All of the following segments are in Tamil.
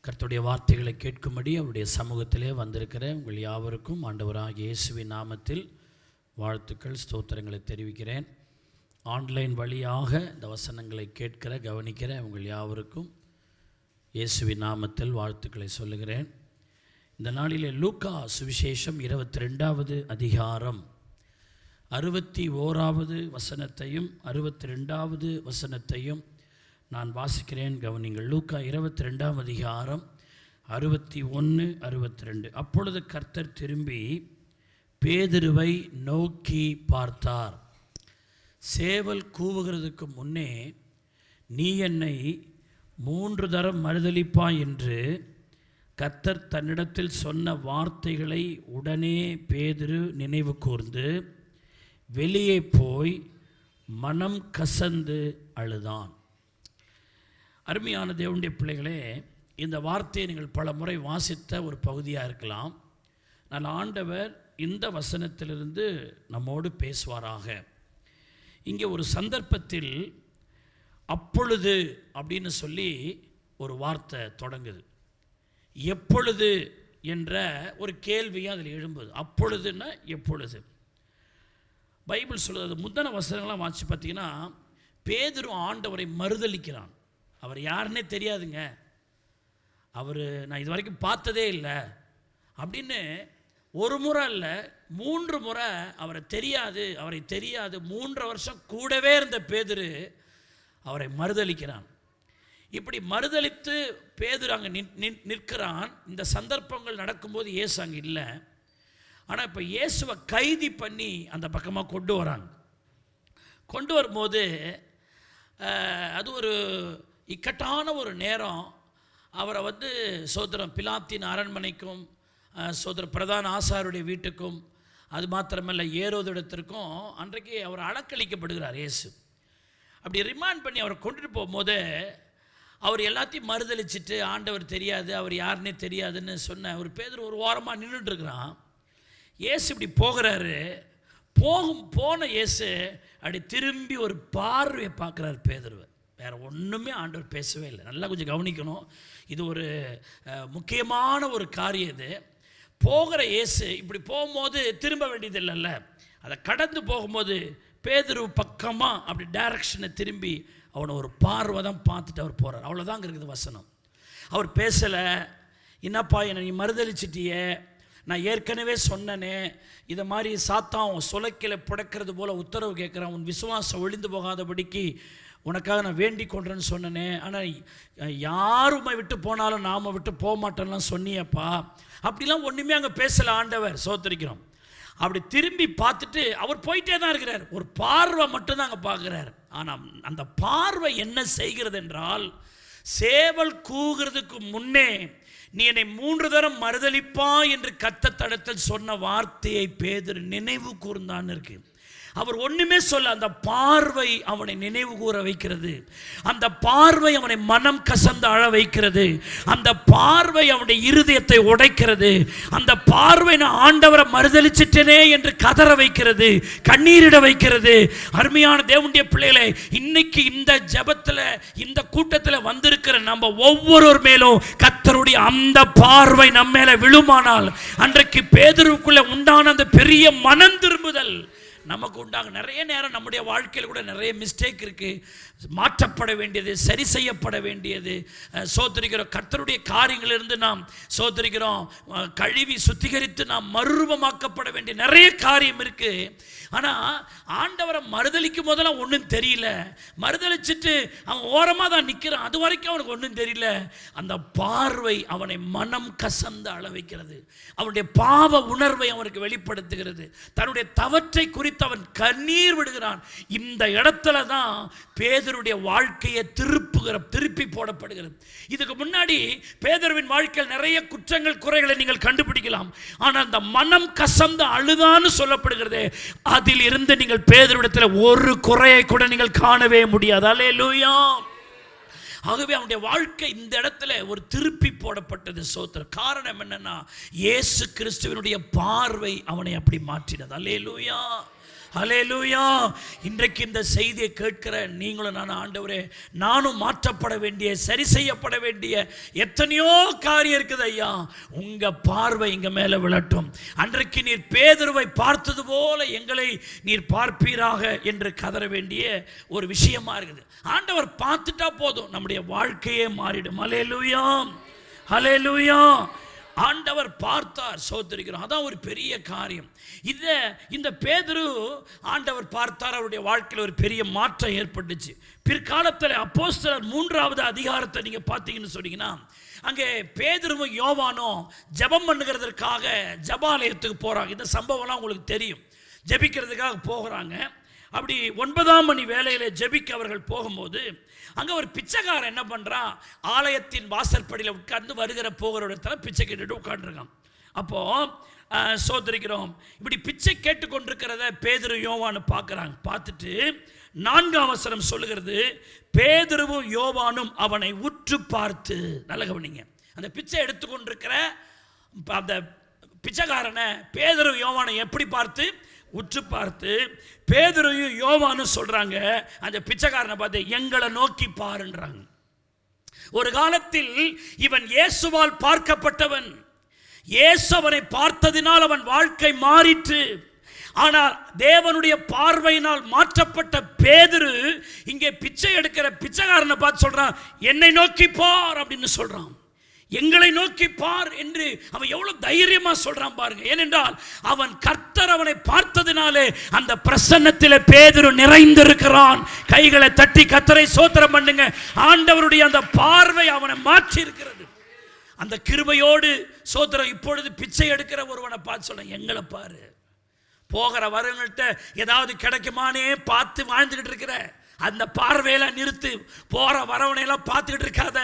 கர்த்தருடைய வார்த்தைகளை கேட்கும்படி அவருடைய சமூகத்திலே வந்திருக்கிற உங்கள் யாவருக்கும் ஆண்டவராகிய இயேசுவின் நாமத்தில் வாழ்த்துக்கள் ஸ்தோத்திரங்களை தெரிவிக்கிறேன். ஆன்லைன் வழியாக இந்த வசனங்களை கேட்கிற கவனிக்கிற உங்கள் யாவருக்கும் இயேசுவின் நாமத்தில் வாழ்த்துக்களை சொல்லுகிறேன். இந்த நாளிலே லூக்கா சுவிசேஷம் 22வது அதிகாரம் 61வது வசனத்தையும் 62வது வசனத்தையும் நான் வாசிக்கிறேன், கவனிங்கள். லூக்கா 22ஆம் அதிகாரம் 61, 62. அப்பொழுது கர்த்தர் திரும்பி பேதுருவை நோக்கி பார்த்தார். சேவல் கூவுகிறதுக்கு முன்னே நீ என்னை 3 தரம் மறுதலிப்பாய் என்று கர்த்தர் தன்னிடத்தில் சொன்ன வார்த்தைகளை உடனே பேதுரு நினைவு கூர்ந்து வெளியே போய் மனம் கசந்து அழுதான். அருமையான தேவனுடைய பிள்ளைகளே, இந்த வார்த்தையை நீங்கள் பல முறை வாசித்த ஒரு பகுதியாக இருக்கலாம். நான் ஆண்டவர் இந்த வசனத்திலிருந்து நம்மோடு பேசுவாராக. இங்கே ஒரு சந்தர்ப்பத்தில் அப்பொழுது அப்படின்னு சொல்லி ஒரு வார்த்தை தொடங்குது. எப்பொழுது என்ற ஒரு கேள்வியும் அதில் எழும்புது. அப்பொழுதுன்னா எப்பொழுது? பைபிள் சொல்கிறது முந்தின வசனங்கள்லாம் வாசித்து பார்த்தீங்கன்னா, பேதுரு ஆண்டவரை மறுதலிக்கிறான். அவர் யாருன்னே தெரியாதுங்க, நான் இது வரைக்கும் பார்த்ததே இல்லை அப்படின்னு ஒரு முறை இல்லை 3 முறை அவரை தெரியாது 3 வருஷம் கூடவே இருந்த பேதுரு அவரை மறுதலிக்கிறான். இப்படி மறுதலித்து பேதுரு அங்கே நிற்கிறான். இந்த சந்தர்ப்பங்கள் நடக்கும்போது இயேசு அங்கே இல்லை. ஆனால் இப்போ இயேசுவை கைதி பண்ணி அந்த பக்கமாக கொண்டு வரும்போது அது ஒரு இக்கட்டான ஒரு நேரம். அவரை சோதரம் பிலாத்தின் அரண்மனைக்கும் பிரதான ஆசாருடைய வீட்டுக்கும், அது மாத்திரமல்ல ஏரோதிடத்திற்கும் அன்றைக்கு அவர் அலக்களிக்கப்படுகிறார் இயேசு. அப்படி ரிமாண்ட் பண்ணி அவரை கொண்டுட்டு போகும்போது அவர் எல்லாத்தையும் மறுதளிச்சுட்டு ஆண்டவர் தெரியாது, அவர் யாருன்னே தெரியாதுன்னு சொன்ன ஒரு பேதுரு ஒரு ஓரமாக நின்றுட்டுருக்கிறான். இயேசு இப்படி போகிறாரு. போன இயேசு அப்படி திரும்பி ஒரு பார்வையை பார்க்குறாரு பேதுருவை. வேறு ஒன்றுமே ஆண்டவர் பேசவே இல்லை. நல்லா கொஞ்சம் கவனிக்கணும், இது ஒரு முக்கியமான ஒரு காரியம். இது போகிற இயேசு இப்படி போகும்போது திரும்ப வேண்டியது இல்லைல்ல, அதை கடந்து போகும்போது பேதுரு பக்கமாக அப்படி டைரக்ஷனை திரும்பி அவனை ஒரு பார்வை தான் பார்த்துட்டு அவர் போகிறார். அவ்வளோதாங்க இருக்குது வசனம். அவர் பேசலை. என்னப்பா என்னை நீ மறுதளிச்சிட்டியே, நான் ஏற்கனவே சொன்னனே இதை மாதிரி சாத்தான் சுளைக்கில புடைக்கிறது போல் உத்தரவு கேட்குறான், உன் விசுவாசம் ஒழிந்து போகாதபடிக்கு உனக்காக நான் வேண்டிக் கொண்டேன்னு சொன்னனே, ஆனால் யாருமை விட்டு போனாலும் நாம் விட்டு போக மாட்டோம்லாம் சொன்னியப்பா. அப்படிலாம் ஒன்றுமே அங்கே பேசலை ஆண்டவர். சோத்திரிக்கிறோம். அப்படி திரும்பி பார்த்துட்டு அவர் போயிட்டே தான் இருக்கிறார். ஒரு பார்வை மட்டும்தான் அங்கே பார்க்குறார். ஆனால் அந்த பார்வை என்ன செய்கிறது என்றால், சேவல் கூகிறதுக்கு முன்னே நீ என்னை 3 தரம் மறுதலிப்பா என்று கர்த்தரிடத்தில் சொன்ன வார்த்தையை பேதுரு நினைவு கூர்ந்தான் இருக்கு. அவர் ஒன்றுமே சொல்ல, அந்த பார்வை அவனை நினைவு கூற வைக்கிறது. அந்த பார்வை அவனை மனம் கசந்து அழ வைக்கிறது. அந்த பார்வை அவனுடைய இருதயத்தை உடைக்கிறது. அந்த பார்வை நான் ஆண்டவரை மறுதலிச்சிட்டேனே என்று கதற வைக்கிறது, கண்ணீரிட வைக்கிறது. அருமையான தேவனுடைய பிள்ளைகளே, இன்னைக்கு இந்த ஜெபத்தில் இந்த கூட்டத்தில் வந்திருக்கிற நம்ம ஒவ்வொருவர் மேலும் கர்த்தருடைய அந்த பார்வை நம்ம மேலே விழுமானால் அன்றைக்கு பேதுருவுக்குள்ளே உண்டான அந்த பெரிய மனம் திரும்புதல் நமக்கு உண்டாக. நிறைய நேரம் நம்முடைய வாழ்க்கையில் கூட நிறைய மிஸ்டேக் இருக்குது, மாற்றப்பட வேண்டியது, சரி செய்யப்பட வேண்டியது. சோதரிக்கிறோம் கர்த்தருடைய காரியங்களிலிருந்து நாம் சோதரிக்கிறோம், கழுவி சுத்திகரித்து நாம் மறுரூபமாக்கப்பட வேண்டிய நிறைய காரியம் இருக்குது. ஆனால் ஆண்டவரை மறுதலிக்கும் போதெல்லாம் ஒன்றும் தெரியல. மறுதலிச்சுட்டு அவன் ஓரமாக தான் நிற்கிறான், அது வரைக்கும் அவனுக்கு ஒன்றும் தெரியல. அந்த பார்வை அவனை மனம் கசந்து அழ வைக்கிறது. அவனுடைய பாவ உணர்வை அவனுக்கு வெளிப்படுத்துகிறது. தன்னுடைய தவற்றை குறித்து அவன் கண்ணீர் விடுகிறான். இந்த இடத்துல தான் பேதுருடைய வாழ்க்கையை திருப்பி போடப்படுகிறது. இதுக்கு முன்னாடி பேதுருவின் வாழ்க்கையில் நிறைய குற்றங்கள் குறைகளை நீங்கள் கண்டுபிடிக்கலாம். ஆனால் அந்த மனம் கசந்து அழுதான்னு சொல்லப்படுகிறது. அதில் இருந்து நீங்கள் பேதுருவிடத்தில் ஒரு குறையை கூட நீங்கள் காணவே முடியாது. அல்லேலூயா. ஆகவே அவனுடைய வாழ்க்கை இந்த இடத்துல ஒரு திருப்பி போடப்பட்டது. சோத்திரம். காரணம் என்னன்னா, இயேசு கிறிஸ்துவினுடைய பார்வை அவனை அப்படி மாற்றினது. அல்லேலூயா. ஹல்லேலூயா. இன்றைக்கு இந்த செய்தியை கேட்கிற நீங்களும் நான், ஆண்டவரே நானும் மாற்றப்பட வேண்டிய, சரி செய்யப்பட வேண்டிய எத்தனையோ காரியம் இருக்குது ஐயா. உங்க பார்வை இங்க மேல விழட்டும். அன்றைக்கு நீர் பேதுருவை பார்த்தது போல எங்களை நீர் பார்ப்பீராக என்று கதற வேண்டிய ஒரு விஷயமா இருக்குது. ஆண்டவர் பார்த்துட்டா போதும், நம்முடைய வாழ்க்கையே மாறிடும். ஹல்லேலூயா, ஹல்லேலூயா. ஆண்டவர் பார்த்தார், சோதரிக்கிறோம். அதான் ஒரு பெரிய காரியம். இந்த பேதுரு ஆண்டவர் பார்த்தார், அவருடைய வாழ்க்கையில் ஒரு பெரிய மாற்றம் ஏற்பட்டுச்சு. பிற்காலத்தில் அப்போஸ்தலர் 3வது அதிகாரத்தை நீங்க பார்த்தீங்கன்னு சொன்னீங்கன்னா, அங்கே பேதுருவும் யோவானும் ஜெபம் பண்ணுகிறதுக்காக ஜெபாலயத்துக்கு போறாங்க. இந்த சம்பவம்லாம் உங்களுக்கு தெரியும். ஜெபிக்கிறதுக்காக போகிறாங்க. அப்படி 9ஆம் மணி வேளையில் ஜெபிக்க அவர்கள் போகும்போது அங்கே ஒரு பிச்சைக்காரன் என்ன பண்ணுறான், ஆலயத்தின் வாசற்படியில் உட்கார்ந்து வருகிற போகிற இடத்துல பிச்சை கேட்டுட்டு உட்காந்துருக்கான். அப்போது சோதரிக்கிறோம், இப்படி பிச்சை கேட்டுக்கொண்டிருக்கிறத பேதுரு யோவானு பார்க்குறாங்க. பார்த்துட்டு 4ஆம் வசனம் சொல்லுகிறது, பேதுருவும் யோவானும் அவனை உற்று பார்த்து, நல்ல கவனிங்க, அந்த பிச்சை எடுத்துக்கொண்டிருக்கிற அந்த பிச்சைக்காரனை பேதுரு யோவானை எப்படி பார்த்து, உற்று பார்த்து, பேதுருவும் யோவானும் சொல்றாங்க அந்த பிச்சைக்காரனை பார்த்து, எங்களை நோக்கி பாருன்றாங்க. ஒரு காலத்தில் இவன் இயேசுவால் பார்க்கப்பட்டவன். இயேசு அவனை பார்த்ததினால் அவன் வாழ்க்கை மாறிற்று. ஆனால் தேவனுடைய பார்வையினால் மாற்றப்பட்ட பேதுரு இங்கே பிச்சை எடுக்கிற பிச்சைக்காரனை பார்த்து சொல்றான், என்னை நோக்கி பார் அப்படின்னு சொல்றான். எங்களை நோக்கி பார் என்று அவன் எவ்வளவு தைரியமா சொல்றான் பாருங்க. ஏனென்றால் அவன் கர்த்தர் அவனை பார்த்ததினாலே அந்த பிரசன்னத்திலே பேதுரு நிறைந்திருக்கிறான். கைகளை தட்டி கர்த்தரை ஸ்தோத்திரம் பண்ணுங்க. ஆண்டவருடைய அந்த பார்வை அவனை மாற்றி இருக்கிறது. அந்த கிருபையோடு ஸ்தோத்திரம். இப்பொழுது பிச்சை எடுக்கிற ஒருவனை பார்த்து சொல்ல, எங்களை பாரு. போகிற வரவங்கள்ட்ட ஏதாவது கிடைக்குமானே பார்த்து வாழ்ந்துகிட்டு இருக்கிற அந்த பார்வையெல்லாம் நிறுத்து. போற வரவனையெல்லாம் பார்த்துக்கிட்டு இருக்காத.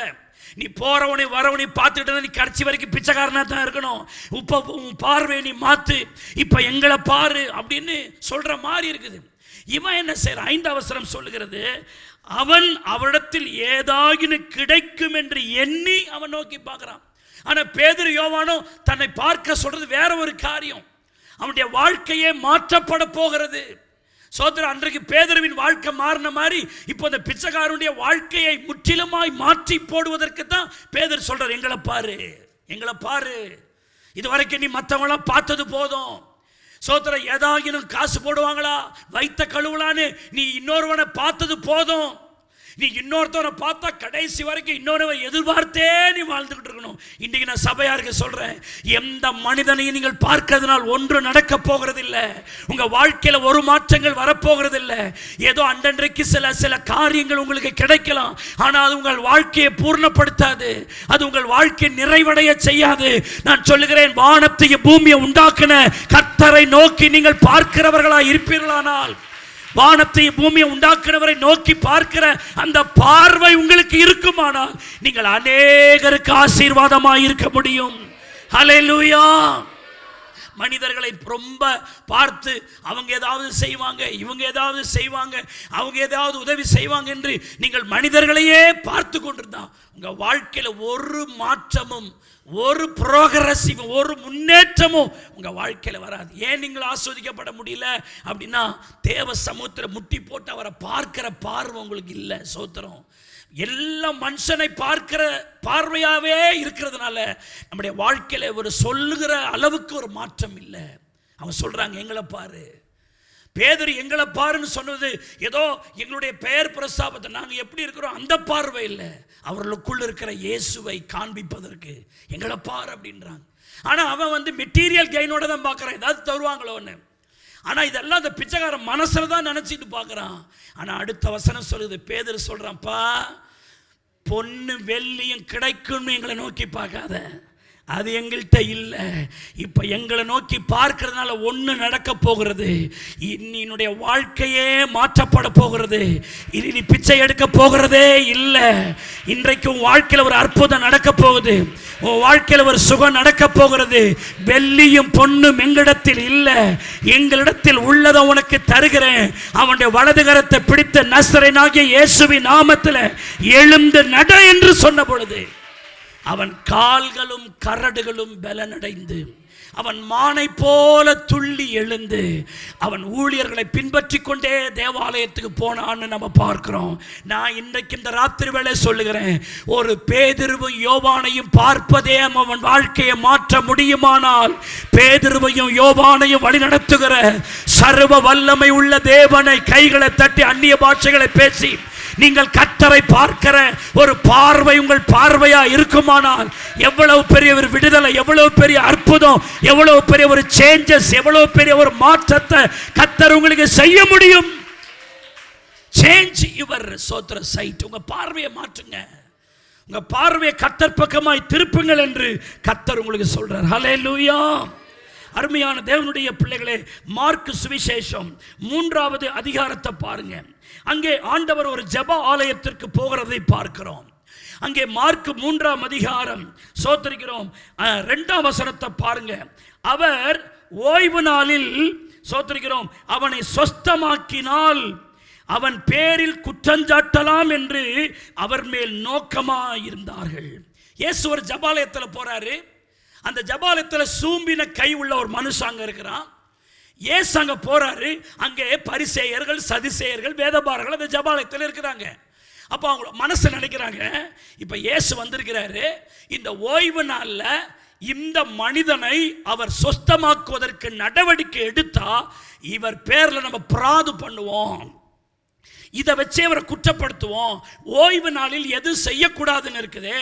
நீ போறவனை வரவனை பார்த்துக்கிட்டு நீ கடைசி வரைக்கும் பிச்சைக்காரனா தான் இருக்கணும். இப்ப பார்வையை நீ மாத்து, இப்ப எங்களை பாரு அப்படின்னு சொல்ற மாதிரி இருக்குது. இவன் என்ன செய்யற, 5ஆம் வசனம் சொல்லுகிறது, அவன் அவரிடத்தில் ஏதாகினும் கிடைக்கும் என்று எண்ணி அவன் நோக்கி பார்க்கிறான். ஆனா பேதுரு யோவானும் தன்னை பார்க்க சொல்றது வேற ஒரு காரியம். அவனுடைய வாழ்க்கையே மாற்றப்பட போகிறது. சோதரர், அன்றைக்கு பேதுருவின் வாழ்க்கை மாறின மாதிரி இப்போ இந்த பிச்சைக்காரனுடைய வாழ்க்கையை முற்றிலுமாய் மாற்றி போடுவதற்கு தான் பேதுரு சொல்றார், எங்களை பாரு, எங்களை பாரு. இதுவரைக்கும் நீ மற்றவங்களாம் பார்த்தது போதும். சோதரர், ஏதாகினும் காசு போடுவாங்களா, வைத்த கழுவலான்னு நீ இன்னொருவனை பார்த்தது போதும். நீ இன்னொருத்தவனை பார்த்தா கடைசி வரைக்கும் இன்னொருவரை எதிர்பார்த்தே நீ வாழ்ந்துகிட்டு இருக்கணும். இன்னைக்கு நான் சபையாருக்கு சொல்றேன், எந்த மனிதனையும் நீங்கள் பார்க்கிறதுனால் ஒன்று நடக்க போகிறது இல்லை. உங்க வாழ்க்கையில ஒரு மாற்றங்கள் வரப்போகிறது இல்லை. ஏதோ அன்றன்றைக்கு சில காரியங்கள் உங்களுக்கு கிடைக்கலாம், ஆனால் அது உங்கள் வாழ்க்கையை பூர்ணப்படுத்தாது. அது உங்கள் வாழ்க்கையை நிறைவடைய செய்யாது. நான் சொல்லுகிறேன், வானத்தையும் பூமியை உண்டாக்கின கர்த்தரை நோக்கி நீங்கள் பார்க்கிறவர்களா இருப்பீர்களானால், வானத்தை பூமியை உண்டாக்குறவரை நோக்கி பார்க்கிற அந்த பார்வை உங்களுக்கு இருக்குமானால் நீங்கள் அநேகருக்கு ஆசீர்வாதமாய் இருக்க முடியும். ஹல்லேலூயா. மனிதர்களை ரொம்ப பார்த்து அவங்க ஏதாவது செய்வாங்க, இவங்க ஏதாவது செய்வாங்க, அவங்க ஏதாவது உதவி செய்வாங்க என்று நீங்கள் மனிதர்களையே பார்த்து கொண்டிருந்தா உங்க வாழ்க்கையில ஒரு மாற்றமும், ஒரு புரோகிரஸிவும், ஒரு முன்னேற்றமும் உங்க வாழ்க்கையில வராது. ஏன் நீங்கள் ஆஸ்வதிக்கப்பட முடியல அப்படின்னா, தேவ சமூகத்தில் முட்டி போட்டு அவரை பார்க்கிற பார்வை உங்களுக்கு இல்லை. சோத்திரம். எல்லா மனுஷனை பார்க்கிற பார்வையாவே இருக்கிறதுனால நம்முடைய வாழ்க்கையில ஒரு சொல்லுகிற அளவுக்கு ஒரு மாற்றம் இல்லை. அவன் சொல்றாங்க, எங்களை பாரு. பேதுரு எங்களை பாருன்னு சொன்னது ஏதோ எங்களுடைய பெயர் பிரஸ்தாபத்தை நாங்கள் எப்படி இருக்கிறோம் அந்த பார்வை இல்லை, அவர்களுக்குள்ள இருக்கிற இயேசுவை காண்பிப்பதற்கு எங்களை பாரு அப்படின்றாங்க. ஆனால் அவன் மெட்டீரியல் கெயினோட தான் பார்க்குறான், ஏதாவது தருவாங்களோன்னு. ஆனால் இதெல்லாம் அந்த பிச்சைக்காரன் மனசில் தான் நினச்சிட்டு பார்க்குறான். ஆனால் அடுத்த வசனம் சொல்லுது, பேதுரு சொல்கிறான்ப்பா, பொண்ணு வெள்ளியும் கிடைக்கும்னு எங்களை நோக்கி பார்க்காத, அது எங்கள்கிட்ட இல்லை. இப்போ எங்களை நோக்கி பார்க்கறதுனால ஒன்று நடக்க போகிறது. என்னுடைய வாழ்க்கையே மாற்றப்பட போகிறது. இனி நீ பிச்சை எடுக்க போகிறதே இல்லை. இன்றைக்கு உன் வாழ்க்கையில் ஒரு அற்புதம் நடக்க போகுது. உன் வாழ்க்கையில் ஒரு சுகம் நடக்க போகிறது. வெள்ளியும் பொண்ணும் எங்களிடத்தில் இல்லை, எங்களிடத்தில் உள்ளதை உனக்கு தருகிறேன். அவனுடைய வலது கரத்தை பிடித்த நசரேயனாகிய இயேசுவின் நாமத்தில் எழுந்து நட என்று சொன்ன பொழுது அவன் கால்களும் கரடுகளும் பலனடைந்து அவன் மானை போல துள்ளி எழுந்து அவன் ஊழியர்களை பின்பற்றி கொண்டே தேவாலயத்துக்கு போனான்னு நம்ம பார்க்கிறோம். நான் இன்றைக்கு இந்த ராத்திரி வேளை சொல்லுகிறேன், ஒரு பேதுருவும் யோவானையும் பார்ப்பதே அவன் வாழ்க்கையை மாற்ற முடியுமானால், பேதுருவையும் யோவானையும் வழிநடத்துகிற சர்வ வல்லமை உள்ள தேவனை கைகளை தட்டி அந்நிய பாஷைகளை பேசி நீங்கள் கர்த்தரை பார்க்கிற ஒரு பார்வை உங்கள் பார்வையா இருக்குமானால், எவ்வளவு பெரிய ஒரு விடுதலை, எவ்வளவு பெரிய அற்புதம், எவ்வளவு பெரிய ஒரு சேஞ்சஸ், எவ்வளவு பெரிய ஒரு மாற்றத்தை கர்த்தர் உங்களுக்கு செய்ய முடியும். சேஞ்ச் யுவர் சோத்திர சைட். உங்க பார்வையை மாற்றுங்க, உங்க பார்வையை கர்த்தர் பக்கமாய் திருப்புங்கள் என்று கர்த்தர் உங்களுக்கு சொல்றார். ஹல்லேலூயா. அருமையான தேவனுடைய பிள்ளைகளே, மார்க்கு சுவிசேஷம் 3வது அதிகாரத்தை பாருங்க. அங்கே ஆண்டவர் ஒரு ஜெப ஆலயத்திற்கு போகிறதை பார்க்கிறோம். அங்கே மார்க்கு 3ஆம் அதிகாரம் சோத்திரிக்கிறோம் 2ஆம் வசனத்தை பாருங்க. அவர் ஓய்வு நாளில் சோத்திரிக்கிறோம் அவனை சொஸ்தமாக்கினால் அவன் பேரில் குற்றஞ்சாட்டலாம் என்று அவர் மேல் நோக்கமாயிருந்தார்கள். இயேசு ஒரு ஜபாலயத்தில் போறாரு. அந்த ஜபாலயத்தில் சூம்பின கை உள்ள ஒரு மனுஷன் இருக்கிறான். இயேசு அங்கே போறாரு. அங்கே பரிசேயர்கள், சதுசேயர்கள், வேதபாரர்கள் அந்த ஜபாலயத்தில் இருக்கிறாங்க. அப்போ அவங்க மனசு நினைக்கிறாங்க, இப்போ இயேசு வந்திருக்கிறாரு, இந்த ஓய்வு நாளில் இந்த மனிதனை அவர் சொஸ்தமாக்குவதற்கு நடவடிக்கை எடுத்தா இவர் பேரில் நம்ம பிராது பண்ணுவோம், இதை வச்சே அவரை குற்றப்படுத்துவோம். ஓய்வு நாளில் எது செய்யக்கூடாதுன்னு இருக்குது.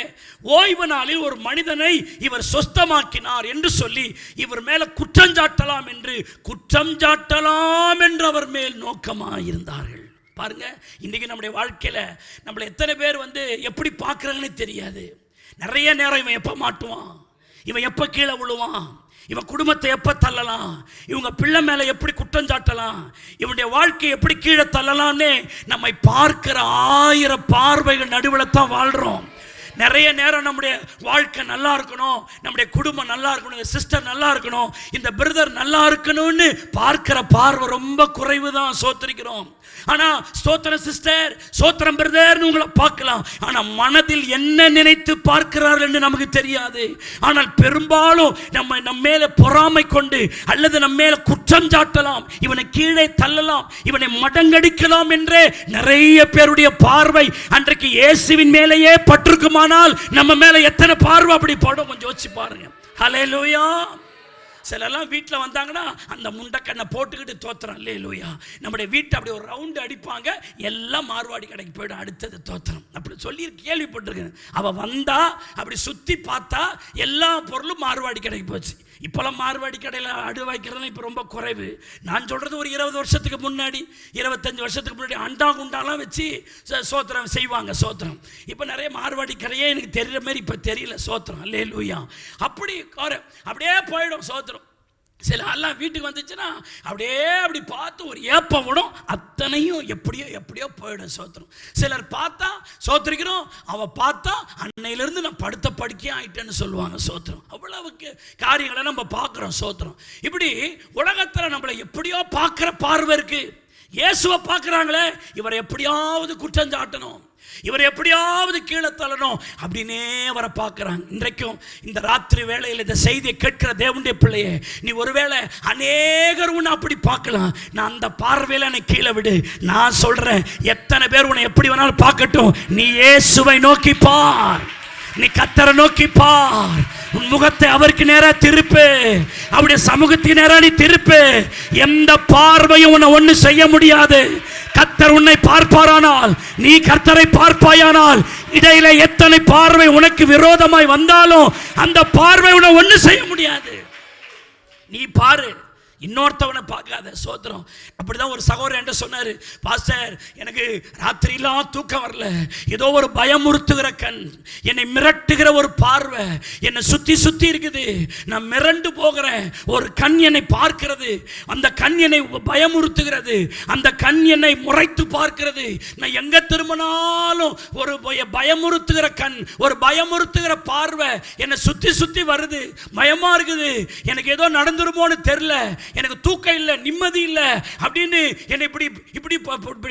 ஓய்வு நாளில் ஒரு மனிதனை இவர் சொஸ்தமாக்கினார் என்று சொல்லி இவர் மேல குற்றஞ்சாட்டலாம் என்று அவர் மேல் நோக்கமாக இருந்தார்கள். பாருங்க, இன்னைக்கு நம்முடைய வாழ்க்கையில நம்மளை எத்தனை பேர் எப்படி பார்க்கறாங்கன்னு தெரியாது. நிறைய நேரம் இவன் எப்ப மாட்டுவான், இவன் எப்ப கீழே விழுவான், இவன் குடும்பத்தை எப்ப தள்ளலாம், இவங்க பிள்ளை மேல எப்படி குற்றம் சாட்டலாம், இவனுடைய வாழ்க்கை எப்படி கீழே தள்ளலாம்னு நம்மை பார்க்கிற 1000 பார்வைகள் நடுவில் தான் வாழ்றோம். நிறைய நேரம் நம்முடைய வாழ்க்கை நல்லா இருக்கணும், நம்முடைய குடும்பம் நல்லா இருக்கணும், இந்த சிஸ்டர் நல்லா இருக்கணும், இந்த பிரதர் நல்லா இருக்கணும்னு பார்க்கிற பார்வை ரொம்ப குறைவு தான். சோத்திரிக்கிறோம். ஆனா ஸ்தோத்திரம் சிஸ்டர், ஸ்தோத்திரம் பிரதர் உங்களை பார்க்கலாம், ஆனா மனதில் என்ன நினைத்து பார்க்கிறார்கள் என்று நமக்கு தெரியாது. ஆனால் பெரும்பாலும் நம்ம மேல பொறாமை கொண்டு அல்லது நம்ம மேல குற்றம் சாட்டலாம், இவனை கீழே தள்ளலாம், இவனை மடங்கடிக்கலாம் என்று நிறைய பேருடைய பார்வை அன்றைக்கு இயேசுவின் மேலேயே பட்டிருக்குமானால் நம்ம மேல எத்தனை பார்வை அப்படி படும் கொஞ்சம் யோசிச்சு பாருங்க. ஹல்லேலூயா. சிலெல்லாம் வீட்டில் வந்தாங்கன்னா அந்த முண்டக்கண்ணை போட்டுக்கிட்டு தோத்திரம். அல்லேலூயா. நம்முடைய வீட்டை அப்படி ஒரு ரவுண்டு அடிப்பாங்க, எல்லாம் மார்வாடி கடைக்கு போய்டும், அடுத்தது தோத்திரம் அப்படி சொல்லி கேள்விப்பட்டிருக்கேன். அவள் வந்தா அப்படி சுற்றி பார்த்தா எல்லா பொருளும் மார்வாடி கடைக்கு போச்சு. இப்போல்லாம் மார்வாடி கடையில் அடு வைக்கிறதுலாம் இப்போ ரொம்ப குறைவு. நான் சொல்கிறது ஒரு 20 வருஷத்துக்கு முன்னாடி, 25 வருஷத்துக்கு முன்னாடி அண்டா குண்டாலாம் வச்சு சோத்திரம் செய்வாங்க. சோத்திரம் இப்போ நிறைய மார்வாடி கடையே எனக்கு தெரிகிற மாதிரி இப்போ தெரியல. சோத்திரம். அல்லேலூயா. அப்படியே போயிடும் சோத்திரம். சில எல்லாம் வீட்டுக்கு வந்துச்சுன்னா அப்படி பார்த்து ஒரு ஏப்பம் விடும், அத்தனையும் எப்படியோ போயிடும். சோத்திரம். சிலர் பார்த்தா சோத்திரிக்கிறோம், அவ பார்த்தா அன்னையிலிருந்து நான் படுத்த படுக்கையே ஆயிட்டேன்னு சொல்லுவாங்க. சோத்திரம். அவ்வளவுக்கு காரியங்களை நம்ம பார்க்குறோம். சோத்திரம். இப்படி உலகத்தில் நம்மளை எப்படியோ பார்க்குற பார்வை இருக்கு. இயேசுவை பார்க்குறாங்களே, இவரை எப்படியாவது குற்றம் சாட்டணும், இவர் எப்படியாவது கீழே தள்ளணும் அப்படின்னே அவரை பார்க்குறாங்க. இன்றைக்கும் இந்த ராத்திரி வேளையில் இந்த செய்தியை கேட்கிற தேவனுடைய பிள்ளையே, நீ ஒருவேளை அநேகர் உன்னை அப்படி பார்க்கலாம். நான் அந்த பார்வையில் என்னை கீழே விடு. நான் சொல்கிறேன், எத்தனை பேர் உன்னை எப்படி வேணாலும் பார்க்கட்டும், நீ இயேசுவை நோக்கி பார், நீ கர்த்தரை நோக்கி பார், உன் முகத்தை அவருக்கு நேரா திருப்பு, அவருடைய சமூகத்துக்கு நேரா நீ திருப்பு. எந்த பார்வையும் உன்னை ஒண்ணு செய்ய முடியாது. கர்த்தர் உன்னை பார்ப்பாரானால், நீ கர்த்தரை பார்ப்பாயானால், இடையில எத்தனை பார்வை உனக்கு விரோதமாய் வந்தாலும் அந்த பார்வை உன்னை ஒண்ணு செய்ய முடியாது. நீ பாரு, இன்னொருத்தவனை பார்க்காத. சோத்திரம். அப்படிதான் ஒரு சகோதரர் என்று சொன்னார், பாஸ்டர் எனக்கு ராத்திரிலாம் தூக்கம் வரல, ஏதோ ஒரு பயமுறுத்துகிற கண், என்னை மிரட்டுகிற ஒரு பார்வை என்னை சுத்தி இருக்குது, நான் மிரண்டு போகிறேன். ஒரு கண் என்னை பார்க்கிறது, அந்த கண் என்னை பயமுறுத்துகிறது, அந்த கண் என்னை முறைத்து பார்க்கிறது. நான் எங்க திரும்பினாலும் ஒரு பயமுறுத்துகிற கண், ஒரு பயமுறுத்துகிற பார்வை என்னை சுத்தி வருது, பயமா இருக்குது, எனக்கு ஏதோ நடந்துருமோன்னு தெரியல, எனக்கு தூக்கம் இல்லை, நிம்மதி இல்லை அப்படின்னு என்னை இப்படி இப்படி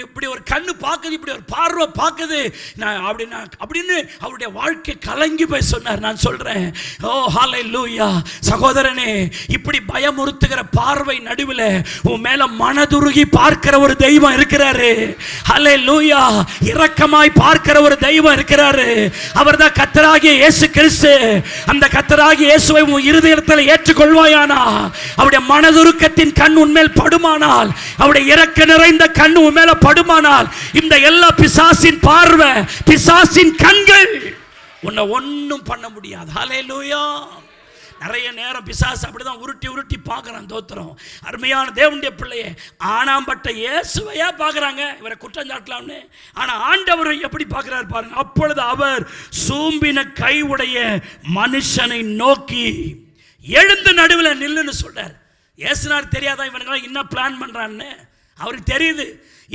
இப்படி ஒரு கண்ணு பார்க்குது, இப்படி ஒரு பார்வை பார்க்குது நான் அப்படின்னு அவருடைய வாழ்க்கை கலங்கி போய் சொன்னார். நான் சொல்றேன், ஓ ஹல்லேலூயா. சகோதரனே, இப்படி பயமுறுத்துகிற பார்வை நடுவில் உன் மேல மனதுருகி பார்க்கிற ஒரு தெய்வம் இருக்கிறாரு. ஹல்லேலூயா. இரக்கமாய் பார்க்கிற ஒரு தெய்வம் இருக்கிறாரு. அவர்தான் கர்த்தராகிய இயேசு கிறிஸ்து. அந்த கர்த்தராகிய இயேசுவை உன் இருதயத்தில் ஏற்றுக்கொள்வாயானா, அவருடைய மனதுருக்கத்தின் கண் உன்மேல் படுமானால், அவருடைய இரக்க நிறைந்த கண் உன் மேல படுமானால், இந்த எல்லா பிசாசின் பார்வை, பிசாசின் கண்கள் உன்னை ஒன்றும் பண்ண முடியாது. ஹல்லேலூயா. நிறைய நேரம் பிசாசு அப்படிதான் உருட்டி உருட்டி பார்க்குறான். தோத்திரம். அருமையான தேவனுடைய பிள்ளையே, ஆனாம்பட்ட இயேசுவையா பார்க்குறாங்க இவரை குற்றம் சாட்டலாம்னு. ஆனால் ஆண்டவர் எப்படி பார்க்குறாரு பாருங்க. அப்பொழுது அவர் சூம்பின கை உடைய மனுஷனை நோக்கி எழுந்து நடுவில் நில்லுன்னு சொல்றார். இயேசுனார் தெரியாதான் இவனுங்களாம் என்ன பிளான் பண்ணுறான்னு? அவருக்கு தெரியுது.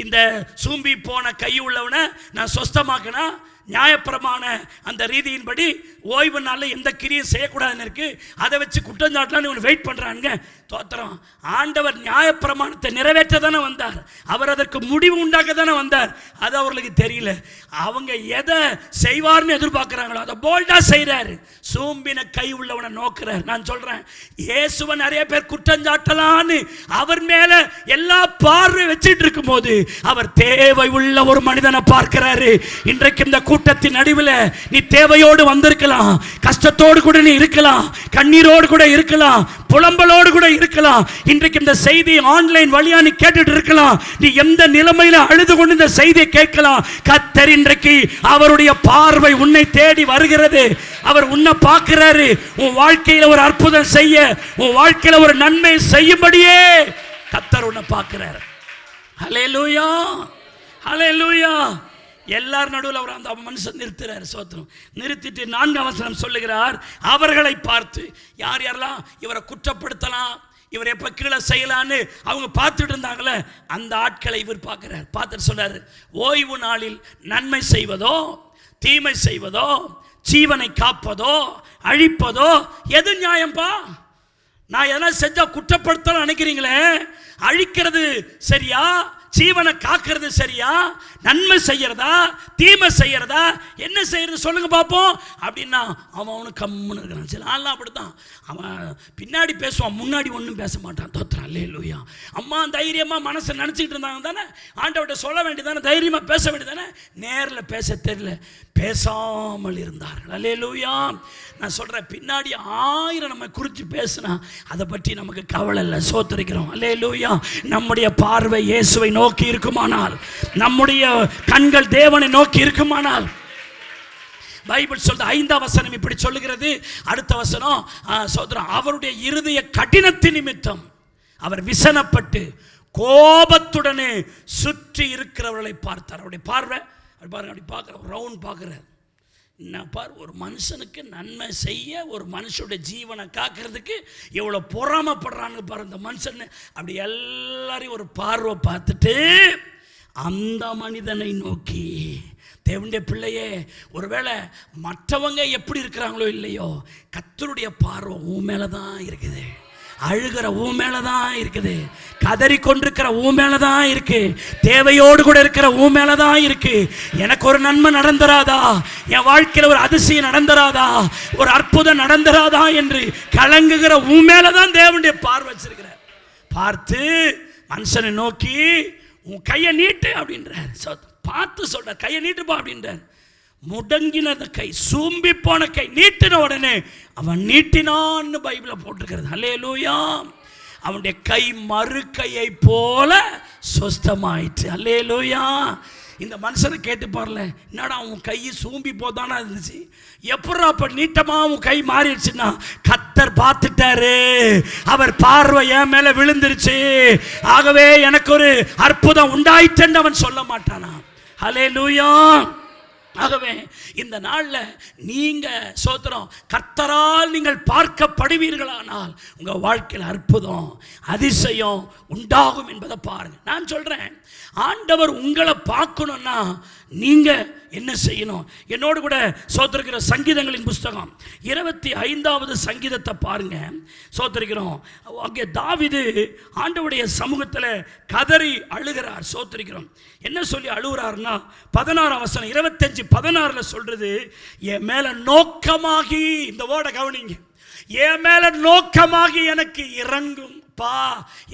இந்த சூம்பி போன கை உள்ளவனை நான் சொஸ்தமாக்கினா நியாயப்பிரமாண அந்த ரீதியின்படி ஓய்வு நாளில் எந்த கிரியும் செய்யக்கூடாதுன்னு இருக்கு. அதை வச்சு குற்றஞ்சாட்டலான்னு இவன் வெயிட் பண்ணுறாங்க. தோத்திரம். ஆண்டவர் நியாயப்பிரமாணத்தை நிறைவேற்ற தானே வந்தார். அவர் அதற்கு முடிவு உண்டாக்க தானே வந்தார். அது அவர்களுக்கு தெரியல. அவங்க எதை செய்வார்னு எதிர்பார்க்குறாங்களோ அதை போல்டாக செய்கிறாரு. சூம்பின கை உள்ளவனை நோக்குறார். நான் சொல்கிறேன், இயேசுவை நிறைய பேர் குற்றஞ்சாட்டலான்னு அவர் மேலே எல்லா பார்வை வச்சுட்டு இருக்கும் போது அவர் தேவை உள்ள ஒரு மனிதனை பார்க்கிறாரு. இன்றைக்கு இந்த கூட்டத்தின் நடுவில் நீ தேவையோடு வந்திருக்கலாம், கஷ்டத்தோடு கூட நீ இருக்கலாம், கண்ணீரோடு கூட இருக்கலாம், புலம்பலோடு கூட இருக்கலாம். இன்றைக்கு இந்த செய்தி ஆன்லைன் வழியா நீ கேட்டுட்டு இருக்கலாம். நீ எந்த நிலைமையில அழுது கொண்டு இந்த செய்தியை கேட்கலாம். கர்த்தர் இன்றைக்கு அவருடைய பார்வை உன்னை தேடி வருகிறது. அவர் உன்னை பார்க்கிறாரு. உன் வாழ்க்கையில ஒரு அற்புதம் செய்ய, உன் வாழ்க்கையில ஒரு நன்மை செய்யும்படியே கர்த்தர் உன்னை பார்க்கிறார். ஹல்லேலூயா, ஹல்லேலூயா. எல்லார் நடுவில் அவர் அந்த மனுஷன் நிறுத்துறாரு. சோத்திரம். நிறுத்திட்டு 4ஆம் வசனம் சொல்லுகிறார், அவர்களை பார்த்து யார் யாரெல்லாம் இவரை குற்றப்படுத்தலாம், இவர் எப்போ கீழே செய்யலான்னு அவங்க பார்த்துட்டு இருந்தாங்களே, அந்த ஆட்களை இவர் பார்க்கிறார். பார்த்துட்டு சொல்றாரு, ஓய்வு நாளில் நன்மை செய்வதோ தீமை செய்வதோ ஜீவனை காப்பதோ அழிப்பதோ எது நியாயம்பா? நான் எதனா செஞ்சா குற்றப்படுத்தலாம் நினைக்கிறீங்களே, அழிக்கிறது சரியா, ஜீவனை காக்கிறது சரியா, நன்மை செய்யறதா தீமை செய்யறதா, என்ன செய்யறது சொல்லுங்க பார்ப்போம் அப்படின்னா அவனுக்கு கம்முன்னு இருக்கிறான். சில ஆள்லாம் அப்படித்தான். அவன் பின்னாடி பேசுவான், முன்னாடி ஒன்றும் பேச மாட்டான். தோத்திரம். அல்லேலூயா. அம்மா தைரியமாக மனசை நினச்சிக்கிட்டு இருந்தாங்க தானே, ஆண்டவர்கிட்ட சொல்ல வேண்டியதானே, தைரியமாக பேச வேண்டியதானே. நேரில் பேச தெரியல, பேசாமல் இருந்தார்கள். அல்லேலூயா. நான் சொல்கிறேன், பின்னாடி 1000 நம்ம குறித்து பேசினா அதை பற்றி நமக்கு கவலை இல்லை. சோத்திரிக்கிறோம். அல்லேலூயா. நம்முடைய பார்வை இயேசுவை நோக்கி இருக்குமானால், நம்முடைய கண்கள் தேவனை நோக்கி இருக்குமானால், பைபிள் சொல்ற 5ஆம் வசனம் இப்படி சொல்லுகிறது. அடுத்த வசனம் சோதரன், அவருடைய இருதய கடினத்தின் நிமித்தம் அவர் விசனப்பட்டு கோபத்துடனே சுற்றி இருக்கிறவர்களை பார்த்தார். அவருடைய பார்வை பாருங்க, அப்படி பார்க்குற ரவுண்ட் பார்க்குறார். என்ன பார், ஒரு மனுஷனுக்கு நன்மை செய்ய, ஒரு மனுஷனுடைய ஜீவனை காக்கிறதுக்கு எவ்வளோ பொறாமப்படுறான்னு பாரு இந்த மனுஷன். அப்படி எல்லாரையும் ஒரு பார்வை பார்த்துட்டு அந்த மனிதனை நோக்கி, தேவனுடைய பிள்ளையே, ஒருவேளை மற்றவங்க எப்படி இருக்கிறாங்களோ இல்லையோ, கர்த்தருடைய பார்வை உன் மேலே தான் இருக்குது. அழுகிற உன் மேலே தான் இருக்குது, கதறி கொண்டிருக்கிற உன் மேலே தான் இருக்கு, தேவையோடு கூட இருக்கிற உன் மேலே தான் இருக்கு. எனக்கு ஒரு நன்மை நடந்துராதா, என் வாழ்க்கையில் ஒரு அதிசயம் நடந்துராதா, ஒரு அற்புதம் நடந்துராதா என்று கலங்குகிற உன் மேலே தான் தேவனுடைய பார்வை வச்சிருக்கிறார். பார்த்து மனுஷனை நோக்கி உன் கையை நீட்டு அப்படின்றார். பார்த்து சொல்ற, கையை நீட்டுப்பா அப்படின்றார். முடங்கின கை, சூம்பி போன கை நீட்டின உடனே அவன் நீட்டினான்னு பைபிள போட்டிருக்கிறது. அல்லேலூயா. அவனுடைய கை மறு கையை போல சொஸ்தமாயிற்று. அல்லேலூயா. இந்த மனுஷனை கேட்டு பாருல, என்னடா உன் கை சூம்பி போதானா இருந்துச்சு, எப்படா அப்ப நீட்டமா உன் கை மாறிடுச்சுன்னா, கர்த்தர் பார்த்துட்டாரு, அவர் பார்வை என் மேல விழுந்துருச்சு, ஆகவே எனக்கு ஒரு அற்புதம் உண்டாயிற்றுன்னு அவன் சொல்ல மாட்டானா. அல்லேலூயா. ஆகவே இந்த நாளில் நீங்கள் சோத்திரம் கர்த்தரால் நீங்கள் பார்க்கப்படுவீர்களானால் உங்கள் வாழ்க்கையில் அற்புதம் அதிசயம் உண்டாகும் என்பதை பாருங்கள். நான் சொல்கிறேன், ஆண்டவர் உங்களை பார்க்கணுன்னா நீங்கள் என்ன செய்யணும்? என்னோடு கூட சோத்திருக்கிற சங்கீதங்களின் புஸ்தகம் 25வது சங்கீதத்தை பாருங்க. சோத்திருக்கிறோம், அங்கே தாவீது ஆண்டவருடைய சமூகத்தில் கதறி அழுகிறார். சோத்திருக்கிறோம், என்ன சொல்லி அழுகிறார்னா 16 வசனம் 25-16 சொல்றது, என் மேல நோக்கமாகி, இந்த வேர்டை கவனிங்க, என் மேல நோக்கமாகி எனக்கு இறங்கும் பா,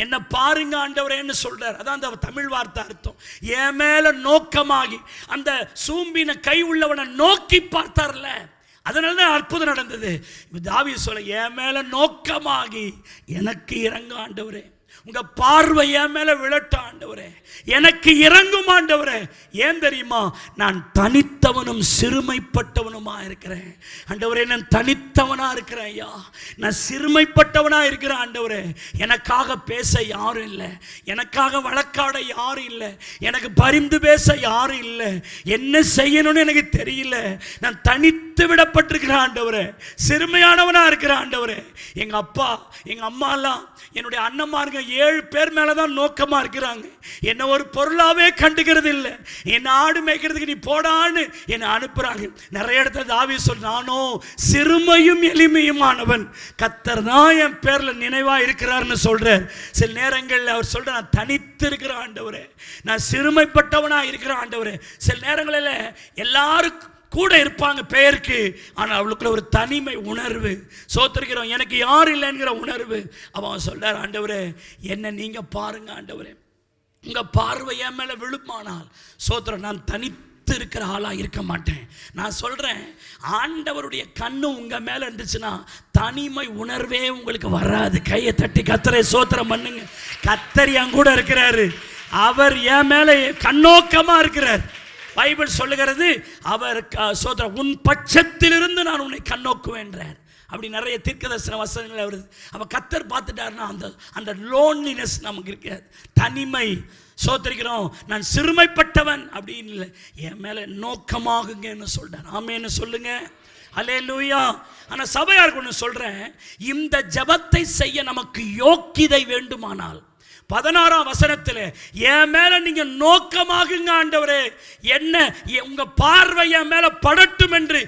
என்ன பாருங்க ஆண்டவரேன்னு சொல்றார். அதான் அந்த தமிழ் வார்த்தை அர்த்தம். என் மேல நோக்கமாகி, அந்த சூம்பின கை உள்ளவனை நோக்கி பார்த்தார்ல, அதனால தான் அற்புதம் நடந்தது. தாவீது சொல்ல, என் மேல நோக்கமாகி எனக்கு இறங்க ஆண்டவரே, உங்க பார்வை என் மேல விழட்டும் ஆண்டவரே, எனக்கு இறங்கும் ஆண்டவரே. ஏன் தெரியுமா? நான் தனித்தவனும் சிறுமைப்பட்டவனுமா இருக்கிறேன் ஆண்டவரே. நான் தனித்தவனா இருக்கிறேன் ஐயா, நான் சிறுமைப்பட்டவனா இருக்கிறேன் ஆண்டவரே. எனக்காக பேச யாரும் இல்லை, எனக்காக வழக்காட யாரும் இல்லை, எனக்கு பரிந்து பேச யாரும் இல்லை, என்ன செய்யணும்னு எனக்கு தெரியல. நான் தனித்து விடப்பட்டிருக்கிறேன் ஆண்டவரே, சிறுமையானவனா இருக்கிறேன் ஆண்டவரே. எங்க அப்பா எங்க அம்மா எல்லாம், என்னுடைய அண்ணன்மாருங்க 7 பேர் மேலதான் நோக்கமா இருக்கிறாங்க. என்ன ஒரு பொருளாவே கண்டுக்கிறது இல்லை. என்ன ஆடு மேய்க்கிறதுக்கு நீ போடான்னு என்ன அனுப்புறாங்க. நிறைய இடத்துல தாவீது சொல்ற, நானோ சிறுமையும் எளிமையுமானவன், கர்த்தர் தான் என் பேர்ல நினைவா இருக்கிறார்னு சொல்றார். சில நேரங்களில் அவர் சொல்ற, நான் தனித்து இருக்கிற ஆண்டவரே, நான் சிறுமைப்பட்டவனா இருக்கிற ஆண்டவரே. சில நேரங்களில் எல்லாருக்கும் கூட இருப்பாங்க பெயருக்கு, ஆனால் அவளுக்குள்ள ஒரு தனிமை உணர்வு. சோத்திருக்கிறோம், எனக்கு யார் இல்லைங்கிற உணர்வு. அவன் சொல்றார், ஆண்டவரே என்ன நீங்க பாருங்க ஆண்டவரே, உங்க பார்வை என் மேல விழுமானால் சோத்திரம் நான் தனித்து இருக்கிற ஆளா இருக்க மாட்டேன். நான் சொல்றேன், ஆண்டவருடைய கண்ணு உங்க மேல இருந்துச்சுன்னா தனிமை உணர்வே உங்களுக்கு வராது. கையை தட்டி கர்த்தரை சோத்திரம் பண்ணுங்க. கர்த்தர் என் கூட இருக்கிறாரு, அவர் என் மேல கண்ணோக்கமா இருக்கிறார். பைபிள் சொல்லுகிறது, அவர் சோதர உன் பட்சத்திலிருந்து நான் உன்னை கண்ணோக்குவேன்றார். அப்படி நிறைய தீர்க்கதரிசன வசனங்கள் வருது. அவ கர்த்தர் பார்த்துட்டாருன்னா அந்த லோன்லினஸ் நமக்கு இருக்காது, தனிமை. சோதரிக்கிறோம், நான் சிறுமைப்பட்டவன் அப்படின்னு இல்லை, என் மேல நோக்கமாகுங்கன்னு சொல்றார். ஆமேன்னு சொல்லுங்க, அல்லேலூயா. ஆனா சபையாருக்கு ஒன்று சொல்றேன், இந்த ஜெபத்தை செய்ய நமக்கு யோக்கியதை வேண்டுமானால் 16ஆம் வசனத்தில், என் மேல நீங்க நோக்கமாகுங்க ஆண்டவரே, என்ன உங்க பார்வை என் மேல படட்டும் என்று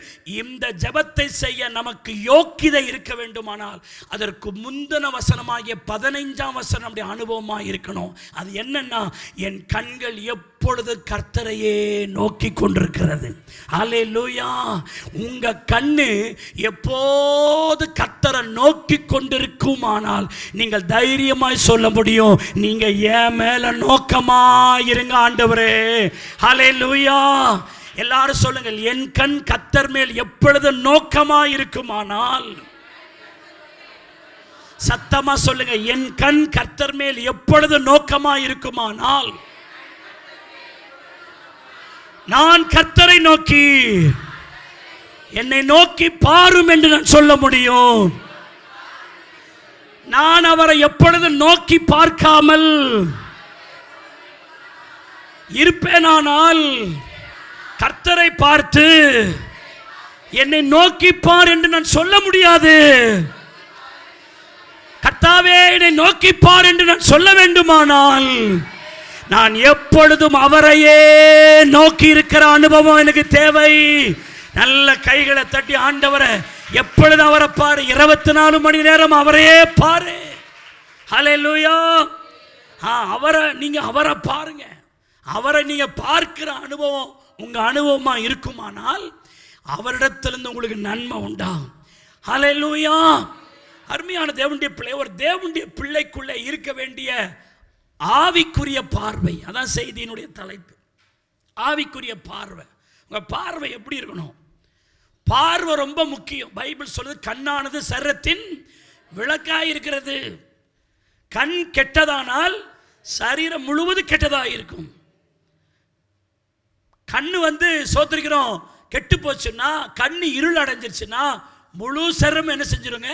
இந்த ஜெபத்தை செய்ய நமக்கு யோக்கியதை இருக்க வேண்டுமானால் அதற்கு முந்தின வசனமாகிய 15ஆம் வசனம் நம்முடைய அனுபவமாக இருக்கணும். அது என்னன்னா, என் கண்கள் எப்பொழுது கர்த்தரையே நோக்கி கொண்டிருக்கிறது. அல்லேலூயா. உங்க கண்ணு எப்போது கர்த்தரை நோக்கி கொண்டிருக்குமானால் நீங்கள் தைரியமாய் சொல்ல முடியும், நீங்க என் மேல நோக்கமா இருங்க ஆண்டவரே. ஹல்லேலூயா. எல்லாரும் சொல்லுங்கள், என் கண் கர்த்தர் மேல் எப்பொழுது நோக்கமா இருக்குமானால். சத்தமா சொல்லுங்க, என் கண் கர்த்தர் மேல் எப்பொழுது நோக்கமா இருக்குமானால் நான் கர்த்தரை நோக்கி, என்னை நோக்கி பாரும் என்று நான் சொல்ல முடியும். நான் அவரை எப்பொழுது நோக்கி பார்க்காமல் இருப்பேனானால் கர்த்தரை பார்த்து என்னை நோக்கி பார் என்று நான் சொல்ல முடியாது. கர்த்தாவே என்னை நோக்கி பார் என்று நான் சொல்ல வேண்டுமானால் நான் எப்பொழுதும் அவரையே நோக்கி இருக்கிற அனுபவம் எனக்கு தேவை. நல்ல கைகளை தட்டி, ஆண்டவரை எப்பொழுது அவரை பாரு, 24 மணி நேரம் அவரையே பாரு. ஹல்லேலூயா. அவரை பாருங்க. அவரை நீங்க பார்க்கிற அனுபவம் உங்க அனுபவமா இருக்குமானால் அவரிடத்திலிருந்து உங்களுக்கு நன்மை உண்டாகும். ஹல்லேலூயா. அருமையான தேவனுடைய பிள்ளை, ஒரு தேவனுடைய பிள்ளைக்குள்ளே இருக்க வேண்டிய ஆவிக்குரிய பார்வை, அதான் செய்தியினுடைய தலைப்பு. ஆவிக்குரிய பார்வை. உங்க பார்வை எப்படி இருக்கணும்? பார்வை ரொம்ப முக்கியம். பைபிள் சொல்லுது, கண்ணானது சரீரத்தின் விளக்காய் இருக்கிறது. கண் கெட்டதானால் சரீரம் முழுவதும் கெட்டதாக இருக்கும். கண்ணு சோத்திருக்கிறோம் கெட்டு போச்சுன்னா, கண்ணு இருள் அடைஞ்சிருச்சுன்னா முழு சரீரம் என்ன செஞ்சிருங்க?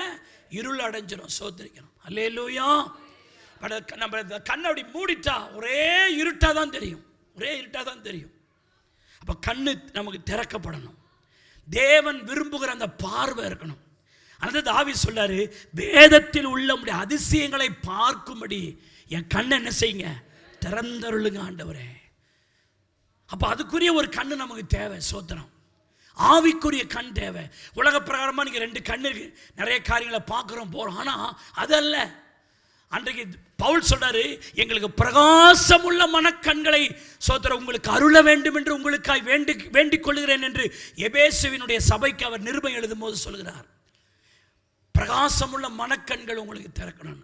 இருள் அடைஞ்சிரும். சோத்திருக்கிறோம். அல்லேலூயா. நம்ம கண்ணை அப்படி மூடிட்டா ஒரே இருட்டாக தான் தெரியும், ஒரே இருட்டாக தான் தெரியும். அப்போ கண்ணு நமக்கு திறக்கப்படணும். தேவன் விரும்புகிற அந்த பார்வை இருக்கணும். அந்த தாவீது சொல்றாரு, வேதத்தில் உள்ள உம்முடைய அதிசயங்களை பார்க்கும்படி என் கண்ணை என்ன செய்யுங்க, திறந்தருளுங்க ஆண்டவரே. அப்போ அதுக்குரிய ஒரு கண்ணு நமக்கு தேவை. சோத்திரம். ஆவிக்குரிய கண் தேவை. உலக பிரகாரமாக நீங்கள் 2 கண்ணு இருக்கு, நிறைய காரியங்களை பார்க்குறோம் போகிறோம். ஆனால் அதல்ல. அன்றைக்கு பவுல் சொல்றாரு, எங்களுக்கு பிரகாசமுள்ள மனக்கண்களை சோத்திரம் உங்களுக்கு அருள வேண்டும் என்று உங்களுக்காய் வேண்டிக் கொள்கிறேன் என்று எபேசுவினுடைய சபைக்கு அவர் நிருபம் எழுதும் போது சொல்கிறார். பிரகாசமுள்ள மனக்கண்கள் உங்களுக்கு திறக்கணும்.